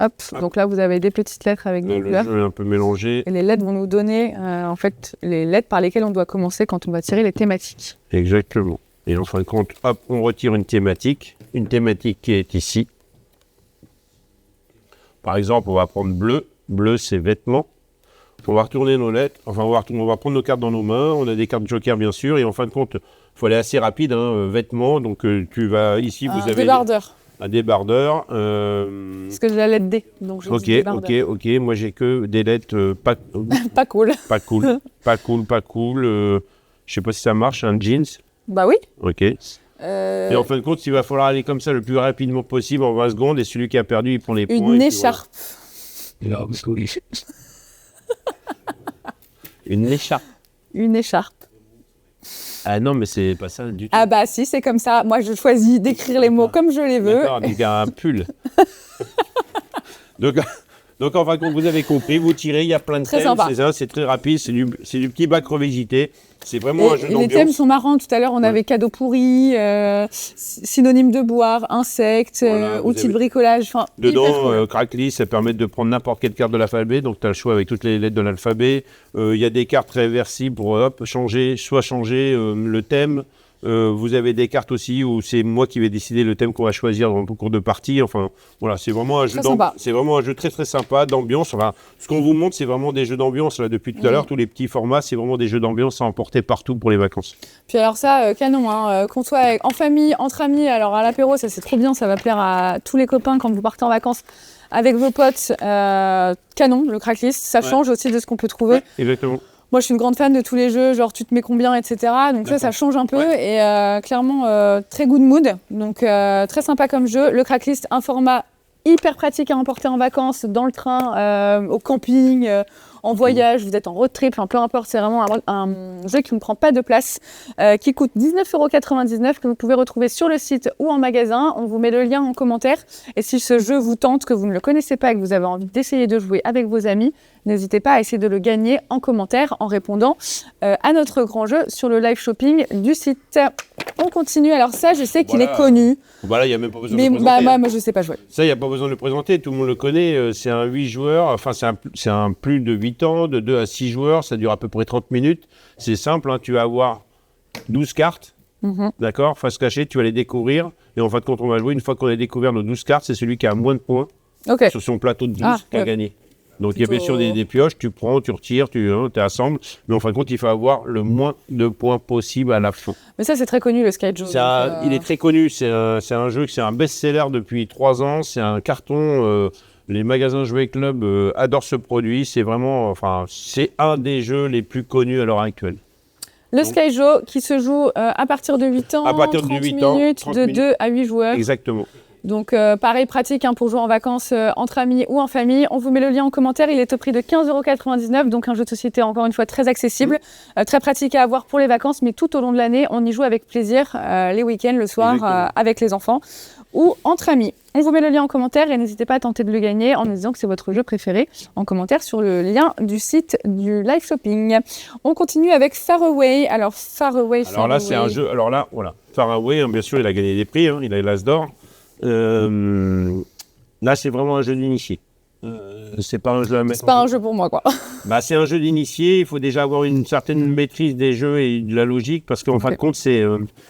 Hop, donc là vous avez des petites lettres avec des Le couleurs. jeu est un peu mélangé. Et les lettres vont nous donner en fait les lettres par lesquelles on doit commencer quand on va tirer les thématiques. Exactement. Et en fin de compte, hop, on retire une thématique qui est ici. Par exemple, on va prendre bleu. Bleu, c'est vêtements. On va retourner nos lettres. Enfin, on va prendre nos cartes dans nos mains. On a des cartes joker, bien sûr. Et en fin de compte, il faut aller assez rapide. Hein, vêtements. Donc, tu vas ici, vous avez Débardeur. un débardeur. Parce que j'ai la lettre D. Donc je dis Ok. débardeur. Moi, j'ai que des lettres pas Pas cool. cool. pas cool. Je sais pas si ça marche. Un jeans. Bah oui. Ok. Et en fin de compte, il va falloir aller comme ça le plus rapidement possible en 20 secondes. Et celui qui a perdu, il prend les points. Une et puis écharpe. voilà. Une écharpe. Une écharpe. Ah non, mais c'est pas ça du tout. Ah bah si, c'est comme ça. Moi, je choisis d'écrire les mots comme je les veux. D'accord, donc un pull. donc, en fin de compte, vous avez compris, vous tirez, il y a plein de Très thèmes, sympa. c'est très rapide, c'est du petit bac revisité. C'est vraiment un jeu Et les thèmes d'ambiance. sont marrants. Tout à l'heure, on avait cadeaux pourris, synonyme de boire, insectes, Voilà, vous outils de avez- bricolage. Enfin, hyper Dedans, cool. Cracklist, ça permet de prendre n'importe quelle carte de l'alphabet, donc tu as le choix avec toutes les lettres de l'alphabet. Il y a des cartes réversibles pour changer le thème. Vous avez des cartes aussi où c'est moi qui vais décider le thème qu'on va choisir dans le cours de partie. Enfin, voilà, c'est vraiment un jeu Très sympa. c'est vraiment un jeu très très sympa d'ambiance. Enfin, ce qu'on vous montre, c'est vraiment des jeux d'ambiance là depuis tout à l'heure. Tous les petits formats, c'est vraiment des jeux d'ambiance à emporter partout pour les vacances. Puis alors ça, canon, hein, qu'on soit en famille, entre amis, alors à l'apéro, ça c'est trop bien, ça va plaire à tous les copains quand vous partez en vacances avec vos potes. Canon, le Cracklist, ça Ouais. change aussi de ce qu'on peut trouver. Exactement. Moi, je suis une grande fan de tous les jeux, genre tu te mets combien, etc. Donc ça change un peu et clairement très good mood. Donc très sympa comme jeu. Le Cracklist, un format hyper pratique à emporter en vacances, dans le train, au camping, en voyage, vous êtes en road trip, enfin, peu importe, c'est vraiment un jeu qui ne prend pas de place, qui coûte 19,99 €, que vous pouvez retrouver sur le site ou en magasin. On vous met le lien en commentaire. Et si ce jeu vous tente, que vous ne le connaissez pas et que vous avez envie d'essayer de jouer avec vos amis, n'hésitez pas à essayer de le gagner en commentaire en répondant à notre grand jeu sur le live shopping du site. On continue. Alors ça, je sais qu'il Voilà. est connu, Voilà, il n'y a même pas besoin de mais le présenter. moi, je sais pas jouer. Ça, il n'y a pas besoin de le présenter, tout le monde le connaît. C'est un 8 joueurs, enfin, c'est un plus de 8 ans, de 2 à 6 joueurs, ça dure à peu près 30 minutes. C'est simple, hein, tu vas avoir 12 cartes, d'accord, face cachée, tu vas les découvrir. Et en fin de compte, on va jouer. Une fois qu'on a découvert nos 12 cartes, c'est celui qui a moins de points Ok. sur son plateau de 12 Ah, qui a ouais. gagné. Donc, il y a bien Plutôt- sûr des pioches, tu prends, tu retires, tu assembles. Mais en fin de compte, il faut avoir le moins de points possible à la fin. Mais ça, c'est très connu, le Sky Joe. Il est très connu, c'est un jeu, c'est un best-seller depuis 3 ans, c'est un carton, les magasins Jouets Club adorent ce produit, c'est vraiment, enfin, c'est un des jeux les plus connus à l'heure actuelle. Le Sky Joe qui se joue à partir de 8 ans, À partir de 30 8 ans, minutes, 30 de minutes. 2 à 8 joueurs. Exactement. Donc pareil, pratique pour jouer en vacances entre amis ou en famille. On vous met le lien en commentaire, il est au prix de 15,99 €, donc un jeu de société encore une fois très accessible, très pratique à avoir pour les vacances, mais tout au long de l'année, on y joue avec plaisir les week-ends, le soir, avec les enfants ou entre amis. On vous met le lien en commentaire et n'hésitez pas à tenter de le gagner en nous disant que c'est votre jeu préféré en commentaire sur le lien du site du live shopping. On continue avec Faraway. Alors Faraway. Alors là, c'est un jeu. Alors là, voilà. Faraway, bien sûr, il a gagné des prix. Il a l'As d'or. Là, c'est vraiment un jeu d'initié. C'est pas un jeu à mettre. C'est pas un jeu pour moi, quoi. C'est un jeu d'initié. Il faut déjà avoir une certaine maîtrise des jeux et de la logique parce qu'en fin de compte, c'est.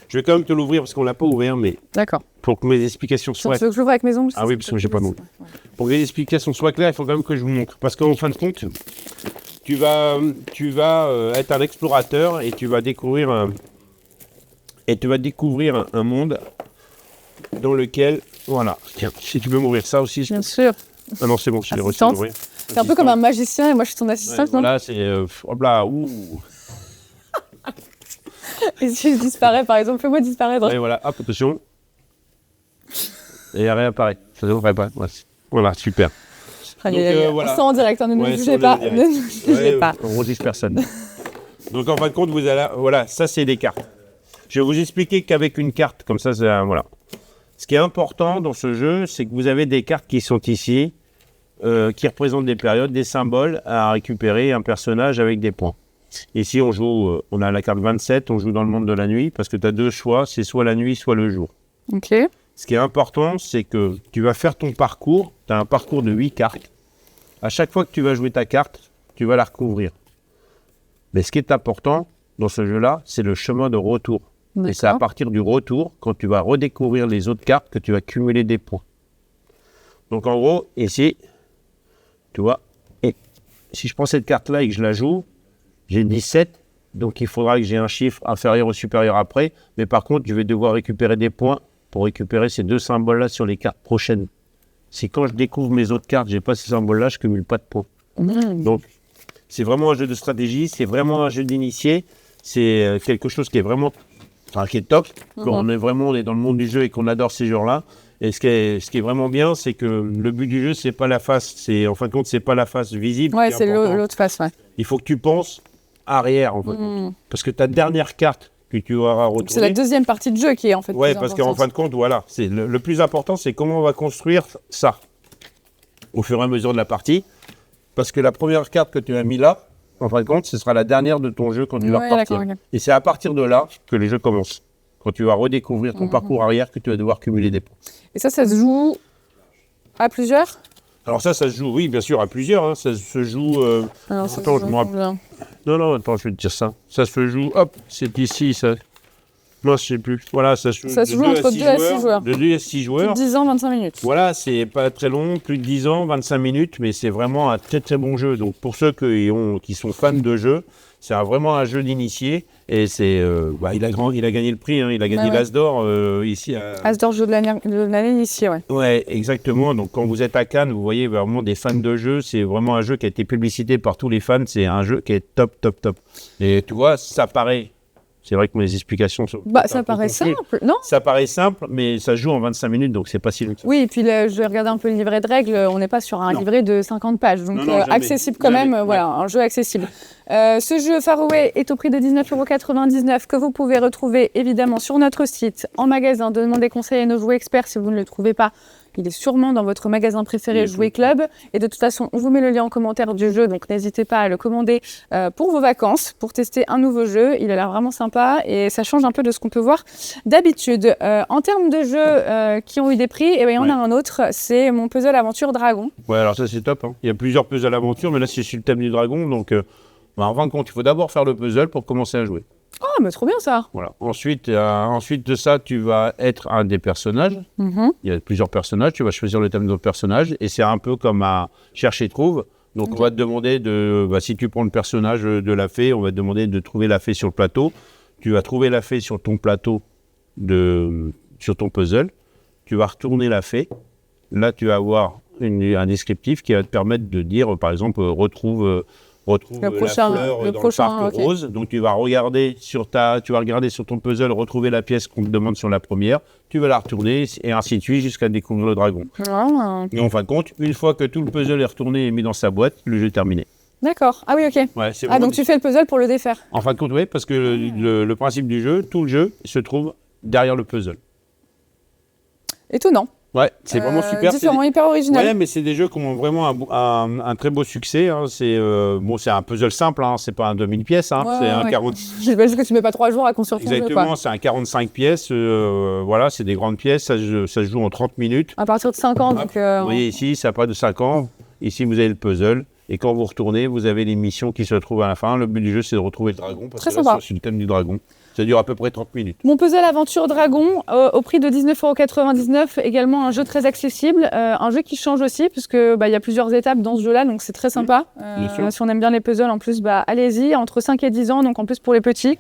Je vais quand même te l'ouvrir parce qu'on l'a pas ouvert, mais. D'accord. Pour que mes explications soient. Tu veux que je l'ouvre avec mes ongles? Ah oui, parce que j'ai pas de montre. Pour que les explications soient claires, il faut quand même que je vous montre. Parce qu'en fin de compte, tu vas être un explorateur et tu vas découvrir un monde dans lequel, voilà. Tiens, si tu veux m'ouvrir ça aussi. Bien sûr. Ah non, c'est bon, je l'ai reçu. C'est un peu comme un magicien et moi je suis ton assistante, non? Voilà, c'est. Hop là, ouh. Et si je disparais, par exemple, fais-moi disparaître. Et voilà, hop, attention. Et elle réapparaît. Ça ne devrait pas. Voilà, super. Donc, voilà. C'est en direct, ne nous jugez pas. Ne nous jugez pas. On ne personne. Donc en fin de compte, vous allez. Voilà, ça c'est des cartes. Je vais vous expliquer qu'avec une carte, comme ça, voilà. Ce qui est important dans ce jeu, c'est que vous avez des cartes qui sont ici, qui représentent des périodes, des symboles à récupérer, un personnage avec des points. Ici, on joue, on a la carte 27, on joue dans le monde de la nuit, parce que tu as deux choix, c'est soit la nuit, soit le jour. Ok. Ce qui est important, c'est que tu vas faire ton parcours, tu as un parcours de 8 cartes. À chaque fois que tu vas jouer ta carte, tu vas la recouvrir. Mais ce qui est important dans ce jeu-là, c'est le chemin de retour. Et c'est à partir du retour, quand tu vas redécouvrir les autres cartes, que tu vas cumuler des points. Donc en gros, ici, tu vois, et si je prends cette carte-là et que je la joue, j'ai 17, donc il faudra que j'ai un chiffre inférieur ou supérieur après, mais par contre, je vais devoir récupérer des points pour récupérer ces deux symboles-là sur les cartes prochaines. Si quand je découvre mes autres cartes, je n'ai pas ces symboles-là, je ne cumule pas de points. Donc, c'est vraiment un jeu de stratégie, c'est vraiment un jeu d'initié, c'est quelque chose qui est vraiment... qui est top, on est dans le monde du jeu et qu'on adore ces jeux-là. Et ce qui est vraiment bien, c'est que le but du jeu, c'est pas la face, en fin de compte, c'est pas la face visible. Ouais, c'est l'autre face, ouais. Il faut que tu penses arrière, en fin de compte. Parce que ta dernière carte que tu auras retrouvée... C'est la deuxième partie de jeu qui est en fait plus importante. Parce qu'en fin de compte, voilà, c'est le plus important, c'est comment on va construire ça au fur et à mesure de la partie. Parce que la première carte que tu as mis là, en fin de compte, ce sera la dernière de ton jeu quand tu vas repartir. Okay. Et c'est à partir de là que les jeux commencent. Quand tu vas redécouvrir ton parcours arrière, que tu vas devoir cumuler des points. Et ça se joue à plusieurs? Alors ça se joue, oui, bien sûr, à plusieurs. Hein. Ça se joue... Alors, ça attends, je me rappelle. Non, attends, je vais te dire ça. Ça se joue, hop, c'est ici, ça... Non, je sais plus. Voilà, ça se joue entre 2 à 6 joueurs. De 2 à 6 joueurs. Plus de 10 ans, 25 minutes. Voilà, c'est pas très long, plus de 10 ans, 25 minutes, mais c'est vraiment un très très bon jeu. Donc pour ceux qui sont fans de jeu, c'est vraiment un jeu d'initié. Et c'est, il a gagné le prix, hein, il a gagné l'As d'or ici. As d'or jeu de l'année initié, ouais. Ouais, exactement. Donc quand vous êtes à Cannes, vous voyez vraiment des fans de jeu. C'est vraiment un jeu qui a été publicité par tous les fans. C'est un jeu qui est top. Et tu vois, ça paraît... C'est vrai que mes explications sont... ça paraît simple, non? Ça paraît simple, mais ça se joue en 25 minutes, donc c'est pas si long. Oui, et puis je vais regarder un peu le livret de règles. On n'est pas sur un livret de 50 pages, donc accessible quand même. Voilà, un jeu accessible. Ce jeu Faraway est au prix de 19,99 € que vous pouvez retrouver évidemment sur notre site, en magasin. Demandez conseil à nos joueurs experts si vous ne le trouvez pas. Il est sûrement dans votre magasin préféré Jouer Club. Et de toute façon, on vous met le lien en commentaire du jeu, donc n'hésitez pas à le commander pour vos vacances, pour tester un nouveau jeu. Il a l'air vraiment sympa et ça change un peu de ce qu'on peut voir d'habitude. En termes de jeux qui ont eu des prix, il y en a un autre, c'est mon puzzle aventure dragon. Ouais, alors ça c'est top. Hein. Il y a plusieurs puzzles aventure, mais là c'est sur le thème du dragon. Donc en fin de compte, il faut d'abord faire le puzzle pour commencer à jouer. Oh, mais trop bien ça. Voilà. Ensuite de ça, tu vas être un des personnages. Il y a plusieurs personnages. Tu vas choisir le thème de ton personnage. Et c'est un peu comme à chercher-trouve. Donc, on va te demander si tu prends le personnage de la fée, on va te demander de trouver la fée sur le plateau. Tu vas trouver la fée sur ton plateau, sur ton puzzle. Tu vas retourner la fée. Là, tu vas avoir un descriptif qui va te permettre de dire, par exemple, retrouve retrouve Le prochain, la fleur le dans prochain, le parc ok. rose. Donc tu vas regarder sur ton puzzle, retrouver la pièce qu'on te demande sur la première. Tu vas la retourner et ainsi de suite jusqu'à découvrir le dragon. Ah, Et en fin de compte, une fois que tout le puzzle est retourné et mis dans sa boîte, le jeu est terminé. d'accord. Ah oui, ok. Ouais, c'est Ah, vraiment donc tu fais le puzzle pour le défaire. En fin de compte, oui, parce que le principe du jeu, tout le jeu se trouve derrière le puzzle. Étonnant. Ouais, c'est vraiment super. Différent, hyper original. Ouais, mais c'est des jeux qui ont vraiment un très beau succès. Hein. C'est c'est un puzzle simple, hein. C'est pas un 2000 pièces, hein. Ouais, C'est un ouais. 40. J'imagine que tu mets pas 3 jours à construire ton jeu, quoi. Exactement, c'est un 45 pièces. Voilà, c'est des grandes pièces. Ça se joue en 30 minutes. À partir de 5 ans, donc... Vous voyez ici, ça n'a pas de 5 ans. Ici, vous avez le puzzle. Et quand vous retournez, vous avez les missions qui se trouvent à la fin. Le but du jeu, c'est de retrouver le dragon. Parce Très que là, sympa. c'est sur le thème du dragon. Ça dure à peu près 30 minutes. Mon puzzle aventure dragon au prix de 19,99 €, également un jeu très accessible, un jeu qui change aussi puisque il y a plusieurs étapes dans ce jeu-là, donc c'est très sympa. Bien sûr. Si on aime bien les puzzles, en plus, allez-y, entre 5 et 10 ans, donc en plus pour les petits.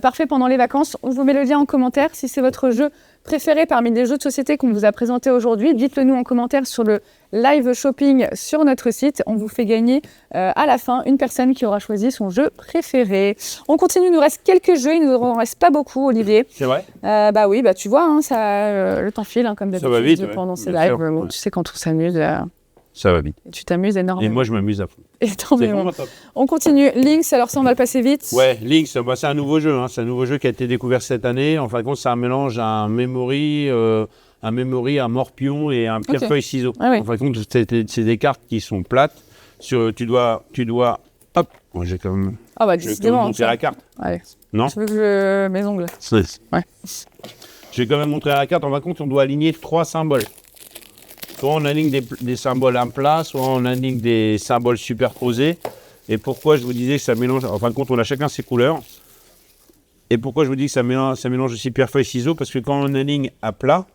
Parfait pendant les vacances. On vous met le lien en commentaire si c'est votre jeu préféré parmi les jeux de société qu'on vous a présentés aujourd'hui. Dites-le nous en commentaire sur le live shopping sur notre site. On vous fait gagner à la fin une personne qui aura choisi son jeu préféré. On continue, il nous reste quelques jeux, il ne nous en reste pas beaucoup, Olivier. C'est vrai? Bah oui, tu vois, hein, le temps file, hein, comme d'habitude. va vite, ouais. Pendant ces Bien lives. sûr. Bon, Ouais. tu sais, quand on s'amuse, Ça va vite. et tu t'amuses énormément. Et moi, je m'amuse à fond. Et tant C'est mieux. vraiment top. On continue. Links, alors ça, on va le passer vite. Ouais, Lynx, c'est un nouveau jeu. Hein. C'est un nouveau jeu qui a été découvert cette année. En fin de compte, c'est un mélange un memory, un morpion et un pierre-feuille-ciseau. Ah oui. En fin de compte, c'est des cartes qui sont plates. Tu dois, hop, moi, j'ai quand même, Ah bah je vais quand même décidément. montrer la carte. Allez. Non? Tu veux que mes ongles. Ouais. Je vais quand même montrer la carte. En fin de compte, on doit aligner 3 symboles. Soit on aligne des symboles à plat, soit on aligne des symboles superposés. Et pourquoi je vous disais que ça mélange... En fin de compte, on a chacun ses couleurs. Et pourquoi je vous dis que ça mélange aussi pierre-feuille-ciseau? Parce que quand on aligne à plat,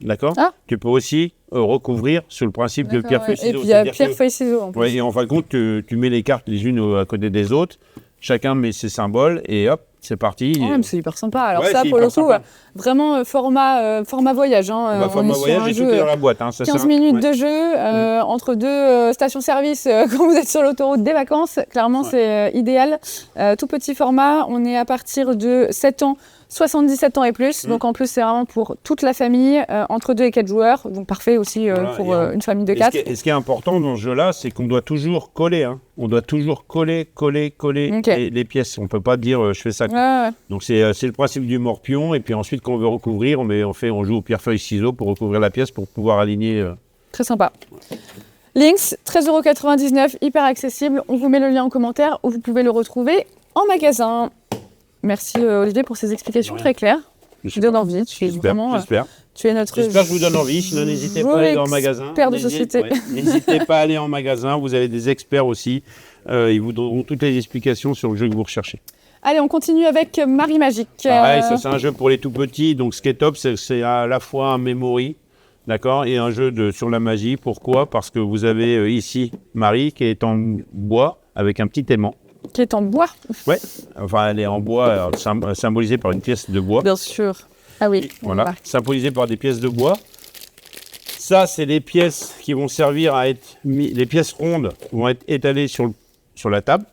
d'accord, Ah. tu peux aussi recouvrir sur le principe de D'accord, ouais. pierre-feuille-ciseau. Et puis il y a C'est-à-dire pierre, que- feuille, ciseaux en plus. Ouais, et en fin de compte, tu mets les cartes les unes à côté des autres. Chacun met ses symboles et hop, c'est parti. Oh, mais c'est hyper sympa. Alors Ouais, ça, c'est pour le hyper coup, sympa. vraiment format voyage. Hein. Bah, On format est sur voyage, un j'ai tout jeu, est dans la boîte. Hein, ça 15 sert- minutes ouais. de jeu entre deux stations-service quand vous êtes sur l'autoroute des vacances. Clairement, c'est idéal. Tout petit format. On est à partir de 7 ans, 77 ans et plus. Donc en plus, c'est vraiment pour toute la famille, entre 2 et 4 joueurs. Donc parfait aussi Voilà, pour et une famille de Et 4. ce qui est important dans ce jeu-là, c'est qu'on doit toujours coller. Hein. On doit toujours coller Ok. les pièces. On ne peut pas dire je fais ça. Ouais, ouais. Donc c'est le principe du morpion. Et puis ensuite, quand on veut recouvrir, on joue au pierre-feuille-ciseau pour recouvrir la pièce pour pouvoir aligner. Très sympa. Lynx, 13,99 €, hyper accessible. On vous met le lien en commentaire où vous pouvez le retrouver en magasin. Merci Olivier pour ces explications De rien. très claires. Je Tu sais donnes pas. envie. Tu es J'espère, vraiment, j'espère. tu es notre. J'espère que je vous donne envie. Sinon, n'hésitez pas à aller dans le magasin. expert de société. N'hésitez pas à aller en magasin. Vous avez des experts aussi. Ils vous donneront toutes les explications sur le jeu que vous recherchez. Allez, on continue avec Marie Magique. Pareil, ça c'est un jeu pour les tout petits. Donc ce qui est top, c'est à la fois un memory, d'accord, et un jeu sur la magie. Pourquoi? Parce que vous avez ici Marie qui est en bois avec un petit aimant. Qui est en bois, Ouais, enfin elle est en bois, symbolisée par une pièce de bois. bien sûr. Ah oui, Voilà, bah, symbolisée par des pièces de bois. Ça, c'est les pièces qui vont servir à être les pièces rondes vont être étalées sur la table,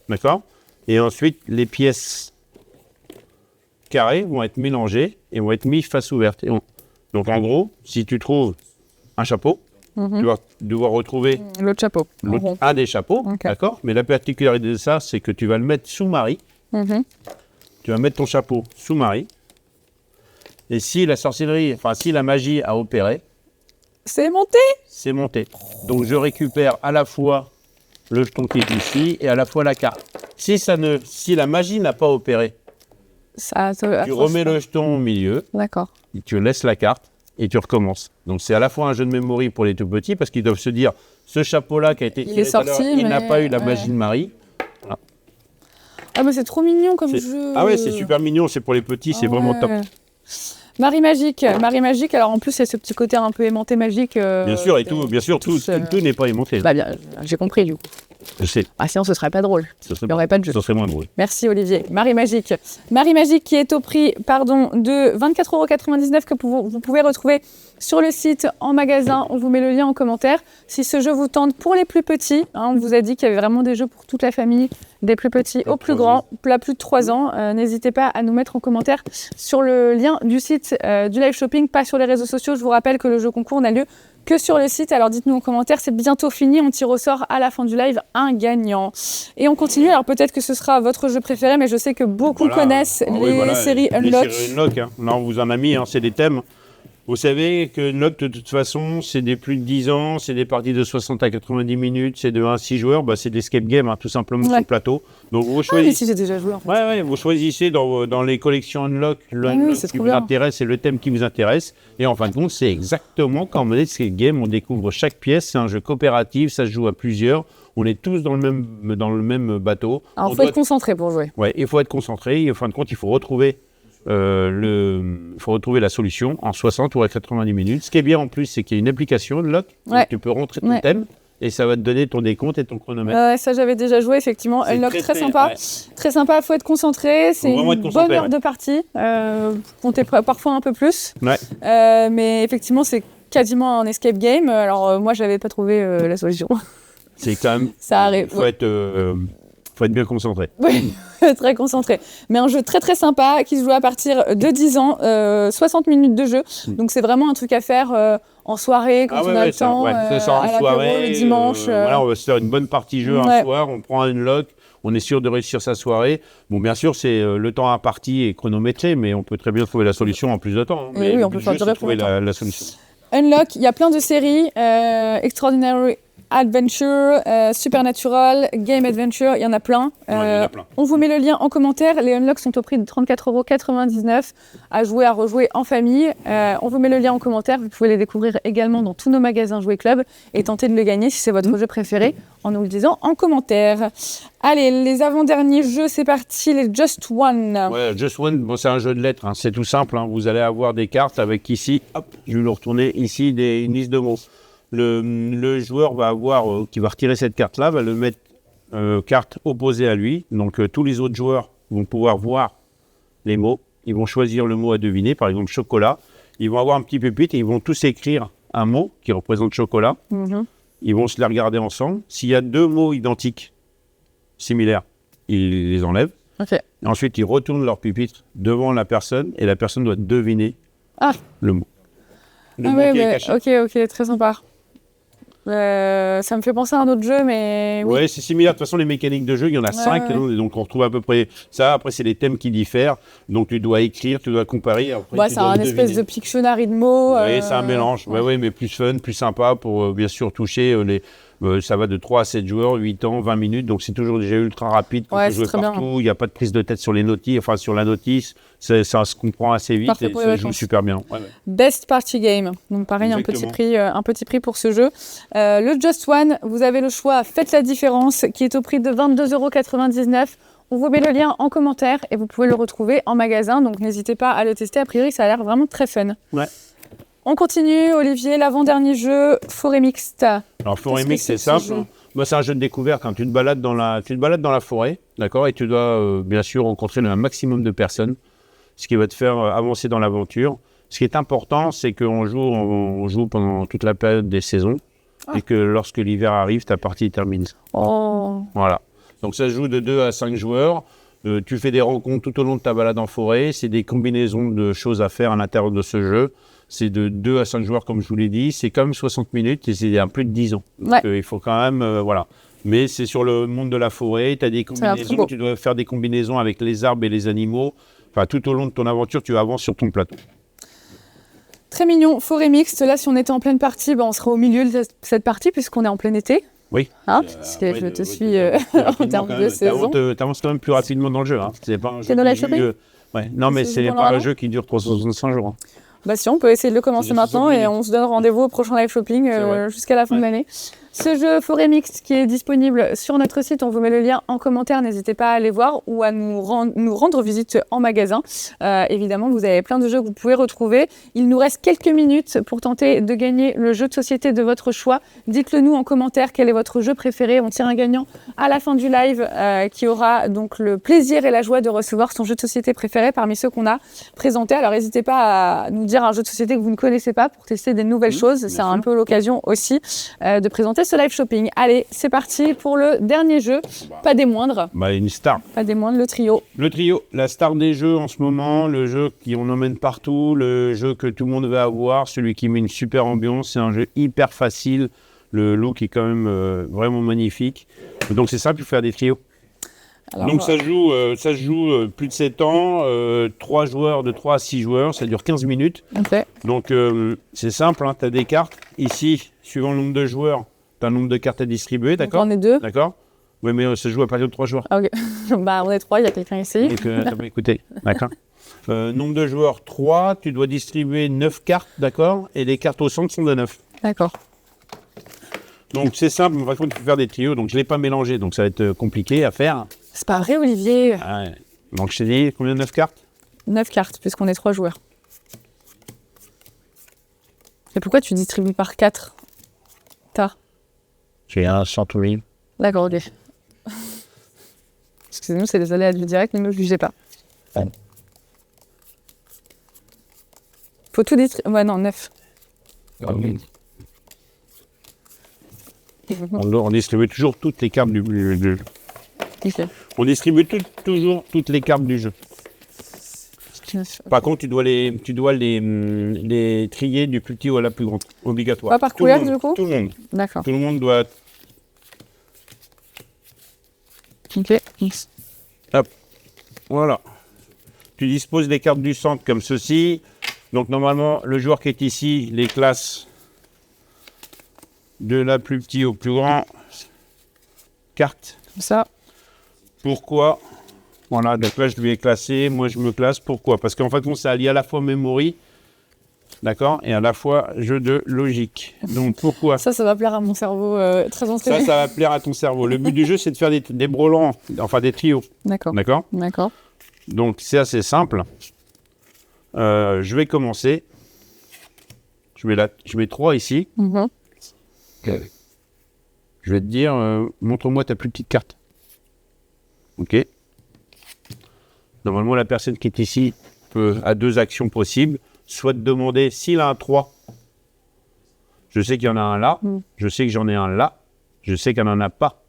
d'accord. Et ensuite, les pièces carrées vont être mélangées et vont être mises face ouverte. Donc en gros, si tu trouves un chapeau, tu vas devoir retrouver l'autre chapeau. en rond. un des chapeaux, Ok. d'accord. Mais la particularité de ça, c'est que tu vas le mettre sous Marie. Mhm. Tu vas mettre ton chapeau sous Marie. Et si si la magie a opéré, C'est monté. c'est monté. Donc je récupère à la fois le jeton qui est ici et à la fois la carte. Si la magie n'a pas opéré, tu remets le jeton au milieu, D'accord. et tu laisses la carte et tu recommences. Donc c'est à la fois un jeu de memory pour les tout petits parce qu'ils doivent se dire ce chapeau-là qui a été Il tiré est tout à l'heure, sorti, il n'a mais- pas eu la ouais. magie de Marie. Ah mais c'est trop mignon comme C'est- jeu. Ah ouais, c'est super mignon, c'est pour les petits, c'est vraiment top. Ouais. Marie Magique, alors en plus il y a ce petit côté un peu aimanté magique. Bien sûr, tout tous, n'est pas aimanté. Bah bien, j'ai compris du coup. Je sais. Ah, sinon, ce serait pas drôle. Ce serait Il n'y aurait pas de jeu. Ce serait moins drôle. Merci Olivier. Marie Magique. Marie Magique qui est au prix de 24,99 € que vous pouvez retrouver sur le site, en magasin. On vous met le lien en commentaire. Si ce jeu vous tente pour les plus petits, on vous a dit qu'il y avait vraiment des jeux pour toute la famille, des plus petits aux plus grands, à plus de 3 ans. N'hésitez pas à nous mettre en commentaire sur le lien du site du live shopping, pas sur les réseaux sociaux. Je vous rappelle que le jeu concours n'a lieu que sur le site. Alors dites-nous en commentaire, c'est bientôt fini. On tire au sort à la fin du live un gagnant. Et on continue. Alors peut-être que ce sera votre jeu préféré, mais je sais que beaucoup connaissent les séries Unlock. Les séries Unlock, hein. Là, on vous en a mis, c'est des thèmes. Vous savez que Unlock, de toute façon, c'est des plus de 10 ans, c'est des parties de 60 à 90 minutes, c'est de 1 à 6 joueurs, c'est de l'escape game, tout simplement sur le plateau. Donc vous choisissez. Mais si j'ai déjà joué en fait. Ouais, vous choisissez dans les collections Unlock, le Unlock qui vous intéresse et le thème qui vous intéresse. Et en fin de compte, c'est exactement comme on est escape game, on découvre chaque pièce, c'est un jeu coopératif, ça se joue à plusieurs. On est tous dans le même bateau. Alors il faut être concentré pour jouer. Ouais, il faut être concentré. Et en fin de compte, il faut retrouver la solution en 60 ou à 90 minutes. Ce qui est bien en plus, c'est qu'il y a une application Unlock. Donc tu peux rentrer ton thème et ça va te donner ton décompte et ton chronomètre. Ça, j'avais déjà joué, effectivement. Unlock, très sympa. Très sympa, il faut être concentré. C'est une bonne heure de partie. Comptez parfois un peu plus. Mais effectivement, c'est quasiment un escape game. Alors, moi, je n'avais pas trouvé la solution. C'est quand même... Ça arrive. Faut être bien concentré. Oui, très concentré. Mais un jeu très très sympa qui se joue à partir de 10 ans, 60 minutes de jeu. Donc c'est vraiment un truc à faire en soirée quand on a le temps, c'est ça, en soirée, le dimanche. Voilà, on va se faire une bonne partie jeu un soir, on prend un Unlock, on est sûr de réussir sa soirée. Bon, bien sûr, c'est le temps imparti et chronométré, mais on peut très bien trouver la solution en plus de temps. Mais oui, on peut faire trouver la solution. Unlock, il y a plein de séries, Extraordinary Adventure, Supernatural, Game Adventure, il y en a plein. On vous met le lien en commentaire. Les Unlocks sont au prix de 34,99 € à jouer, à rejouer en famille. On vous met le lien en commentaire. Vous pouvez les découvrir également dans tous nos magasins Jouet Club et tenter de le gagner si c'est votre jeu préféré en nous le disant en commentaire. Allez, les avant-derniers jeux, c'est parti, les Just One. Ouais, Just One, c'est un jeu de lettres, c'est tout simple. Vous allez avoir des cartes avec ici, hop, je vais le retourner, ici une liste de mots. Le joueur va qui va retirer cette carte-là, va le mettre carte opposée à lui. Donc tous les autres joueurs vont pouvoir voir les mots. Ils vont choisir le mot à deviner, par exemple chocolat. Ils vont avoir un petit pupitre et ils vont tous écrire un mot qui représente chocolat. Ils vont se les regarder ensemble. S'il y a 2 mots identiques, similaires, ils les enlèvent. Et ensuite, ils retournent leur pupitre devant la personne et la personne doit deviner le mot. Le mot qui est caché. Ok, très sympa. Ça me fait penser à un autre jeu, mais... Oui, c'est similaire. De toute façon, les mécaniques de jeu, il y en a 5. Donc, on retrouve à peu près ça. Après, c'est les thèmes qui diffèrent. Donc, tu dois écrire, tu dois comparer. C'est un espèce de Pictionary de mots. Oui, c'est un mélange. Oui, mais plus fun, plus sympa pour, bien sûr, toucher les... ça va de 3 à 7 joueurs, 8 ans, 20 minutes. Donc, c'est toujours déjà ultra rapide. On peut jouer partout. Il n'y a pas de prise de tête sur les notices. Enfin, sur la notice, ça se comprend assez vite. Et ça joue super bien. Best Party Game. Donc, pareil, un petit prix pour ce jeu. Le Just One, vous avez le choix. Faites la différence, qui est au prix de 22,99 €. On vous met le lien en commentaire et vous pouvez le retrouver en magasin. Donc, n'hésitez pas à le tester. A priori, ça a l'air vraiment très fun. On continue, Olivier, l'avant-dernier jeu, Forêt Mixte. Alors, Forêt Mixte, c'est simple. C'est un jeu de découverte. Tu te balades dans la forêt, d'accord, et tu dois bien sûr rencontrer un maximum de personnes, ce qui va te faire avancer dans l'aventure. Ce qui est important, c'est qu'on joue pendant toute la période des saisons et que lorsque l'hiver arrive, ta partie termine. Voilà. Donc, ça se joue de 2 à 5 joueurs. Tu fais des rencontres tout au long de ta balade en forêt. C'est des combinaisons de choses à faire à l'intérieur de ce jeu. C'est de 2 à 5 joueurs, comme je vous l'ai dit. C'est comme 60 minutes et c'est à plus de 10 ans. Donc, il faut quand même... voilà. Mais c'est sur le monde de la forêt. Tu as des combinaisons. Tu dois faire des combinaisons avec les arbres et les animaux. Enfin, tout au long de ton aventure, tu avances sur ton plateau. Très mignon. Forêt Mixte. Là, si on était en pleine partie, on serait au milieu de cette partie puisqu'on est en plein été. Oui. Parce que je te suis en termes de saison. Tu avances quand même plus rapidement dans le jeu. C'est pas un jeu dans la shopping. Non, mais c'est pas un jeu qui dure 365 jours. Si, on peut essayer de le commencer maintenant et on se donne rendez-vous au prochain live shopping jusqu'à la fin de l'année. Ce jeu Forêt Mixte qui est disponible sur notre site, on vous met le lien en commentaire, n'hésitez pas à aller voir ou à nous rendre visite en magasin. Évidemment, vous avez plein de jeux que vous pouvez retrouver. Il nous reste quelques minutes pour tenter de gagner le jeu de société de votre choix. Dites-le nous en commentaire, quel est votre jeu préféré. On tire un gagnant à la fin du live qui aura donc le plaisir et la joie de recevoir son jeu de société préféré parmi ceux qu'on a présentés. Alors n'hésitez pas à nous dire un jeu de société que vous ne connaissez pas pour tester des nouvelles choses. C'est un peu l'occasion aussi de présenter ce live shopping. Allez, c'est parti pour le dernier jeu, pas des moindres. Une star. Pas des moindres, le trio. Le trio, la star des jeux en ce moment, le jeu qu'on emmène partout, le jeu que tout le monde veut avoir, celui qui met une super ambiance. C'est un jeu hyper facile. Le look est quand même vraiment magnifique. Donc c'est simple, il faut faire des trios. Alors, donc ça se joue plus de 7 ans, 3 joueurs, de 3 à 6 joueurs, ça dure 15 minutes. Okay. Donc c'est simple, hein, tu as des cartes. Ici, suivant le nombre de joueurs, tu as un nombre de cartes à distribuer, d'accord? On est 2. D'accord. Oui, mais ça se joue à partir de 3 joueurs. Ah, ok. On est 3, il y a quelqu'un ici. Donc, écoutez, d'accord. Nombre de joueurs, 3, tu dois distribuer 9 cartes, d'accord? Et les cartes au centre sont de 9. D'accord. Donc c'est simple, mais par contre, il faut faire des trios. Donc je ne l'ai pas mélangé, donc ça va être compliqué à faire. C'est pas vrai, Olivier. Ah ouais. Donc je t'ai dit, combien de 9 cartes? 9 cartes, puisqu'on est 3 joueurs. Et pourquoi tu distribues par 4? J'ai un centre-mille. D'accord, ok. Excusez-nous, c'est les aléas du direct, ne me jugez pas. Ouais. Faut tout distribuer. Ouais, non, 9. On distribue toujours toutes les cartes du jeu. Okay. On distribue toujours toutes les cartes du jeu. Par contre, tu dois les trier du plus petit à la plus grande. Obligatoire. Pas par couleur, du coup? Tout le monde. D'accord. Tout le monde doit... Ok. Hop. Voilà. Tu disposes des cartes du centre comme ceci. Donc, normalement, le joueur qui est ici les classe de la plus petite au plus grand. Carte. Comme ça. Pourquoi? Voilà, donc là, je lui ai classé. Moi, je me classe. Pourquoi? Parce qu'en fait, ça allie à la fois memory, d'accord, et à la fois jeu de logique. Donc, pourquoi? Ça va plaire à mon cerveau très entraîné. Ça va plaire à ton cerveau. Le but du jeu, c'est de faire des brelans, enfin des trios. D'accord. D'accord. D'accord. Donc, c'est assez simple. Je vais commencer. Je mets 3 ici. Mm-hmm. Je vais te dire, montre-moi ta plus petite carte. Ok. Normalement, la personne qui est ici a 2 actions possibles. Soit te demander s'il a un 3. Je sais qu'il y en a un là. Je sais que j'en ai un là. Je sais qu'il n'y en a pas.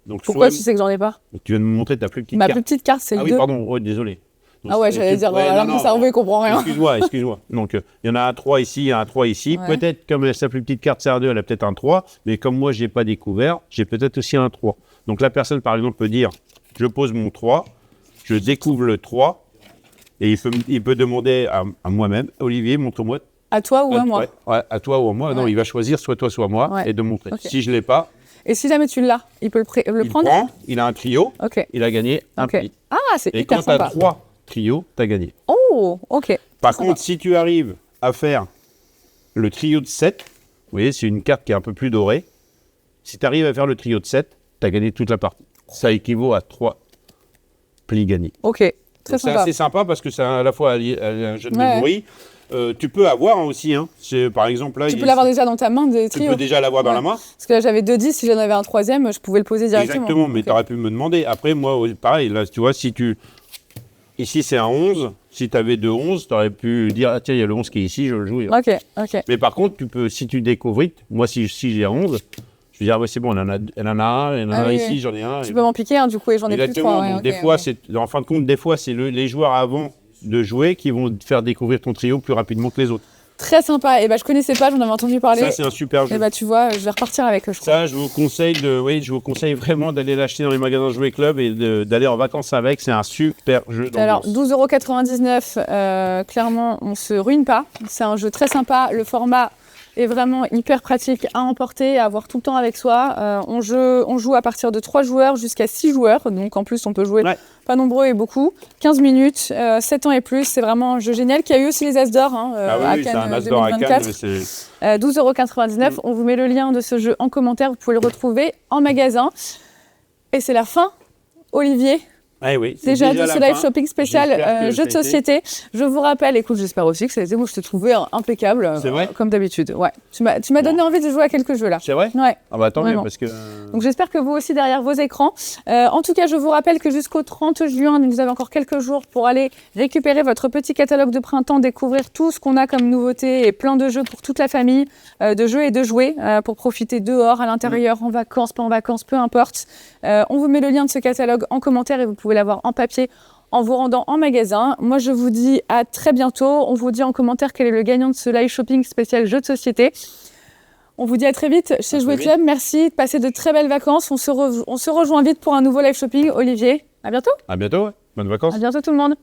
Donc, pourquoi tu sais que j'en ai pas? Tu viens de me montrer ta plus petite Ma carte. plus petite carte, c'est le 2. Ah oui, pardon. Oh, désolé. Donc, ah ouais, j'allais dire, là, mon cerveau, il comprend rien. Excuse-moi. Donc, il y en a un 3 ici, il y a un 3 ici. Ouais. Peut-être, comme sa plus petite carte, c'est un 2, elle a peut-être un 3. Mais comme moi, je n'ai pas découvert, j'ai peut-être aussi un 3. Donc, la personne, par exemple, peut dire, je pose mon 3, je découvre le 3, et il peut demander à moi-même, Olivier, montre-moi. À toi ou à moi? Ouais, à toi ou à moi. Ouais. Non, il va choisir soit toi, soit moi, et de montrer. Okay. Si je ne l'ai pas... Et si jamais tu l'as, il peut le prendre? Il a un trio, il a gagné un prix. Ah, c'est hyper sympa. Et quand tu as 3 trios, tu as gagné. Oh, ok. Par contre, si tu arrives à faire le trio de 7, vous voyez, c'est une carte qui est un peu plus dorée. Si tu arrives à faire le trio de 7, tu as gagné toute la partie. Ça équivaut à 3 plis gagnés. Ok, très sympa. C'est assez sympa parce que c'est à la fois un jeu de mémoire. Tu peux avoir aussi, hein. Par exemple là. Tu peux l'avoir déjà dans ta main des trios. Tu peux déjà l'avoir dans la main. Parce que là j'avais 2 10, si j'en avais un 3e, je pouvais le poser directement. Exactement, mais tu aurais pu me demander. Après, moi, pareil, là, tu vois, ici c'est un 11, si tu avais 2 11, tu aurais pu dire, ah tiens, il y a le 11 qui est ici, je le joue. Ok. Mais par contre, si tu découvres, moi, si j'ai un 11, je veux dire, ouais, c'est bon, elle en a un ici, j'en ai un. Tu peux m'en piquer un, du coup, et j'en ai plus 3. Donc, des fois, en fin de compte, c'est les joueurs avant de jouer qui vont te faire découvrir ton trio plus rapidement que les autres. Très sympa. Et je connaissais pas, j'en avais entendu parler. Ça, c'est un super jeu. Et tu vois, je vais repartir avec, je crois. Ça, je vous conseille vraiment d'aller l'acheter dans les magasins Jouet Club et d'aller en vacances avec. C'est un super jeu d'ambiance. Alors, 12,99 €, clairement, on se ruine pas. C'est un jeu très sympa. Le format est vraiment hyper pratique à emporter, à avoir tout le temps avec soi. On joue à partir de 3 joueurs jusqu'à 6 joueurs. Donc en plus, on peut jouer pas nombreux et beaucoup. 15 minutes, 7 ans et plus. C'est vraiment un jeu génial qui a eu aussi les As d'or à Cannes c'est un As d'or à 2024. Cannes. 12,99 €. On vous met le lien de ce jeu en commentaire. Vous pouvez le retrouver en magasin. Et c'est la fin, Olivier. Oui, Déjà de ce live shopping spécial jeu de société. Je vous rappelle, écoute, j'espère aussi que ça a été, moi je te trouvais impeccable, comme d'habitude. Ouais. Tu m'as donné envie de jouer à quelques jeux là. C'est vrai? Ouais. Ah bah tant mieux parce que... Donc j'espère que vous aussi derrière vos écrans. En tout cas, je vous rappelle que jusqu'au 30 juin, vous avez encore quelques jours pour aller récupérer votre petit catalogue de printemps, découvrir tout ce qu'on a comme nouveauté et plein de jeux pour toute la famille, de jeux et de jouets pour profiter dehors, à l'intérieur, en vacances, pas en vacances, peu importe. On vous met le lien de ce catalogue en commentaire et vous pouvez l'avoir en papier en vous rendant en magasin. Moi, je vous dis à très bientôt. On vous dit en commentaire quel est le gagnant de ce live shopping spécial jeu de société. On vous dit à très vite chez Jouet Club. Merci de passer de très belles vacances. On se rejoint vite pour un nouveau live shopping. Olivier, à bientôt. À bientôt, bonnes vacances. À bientôt tout le monde.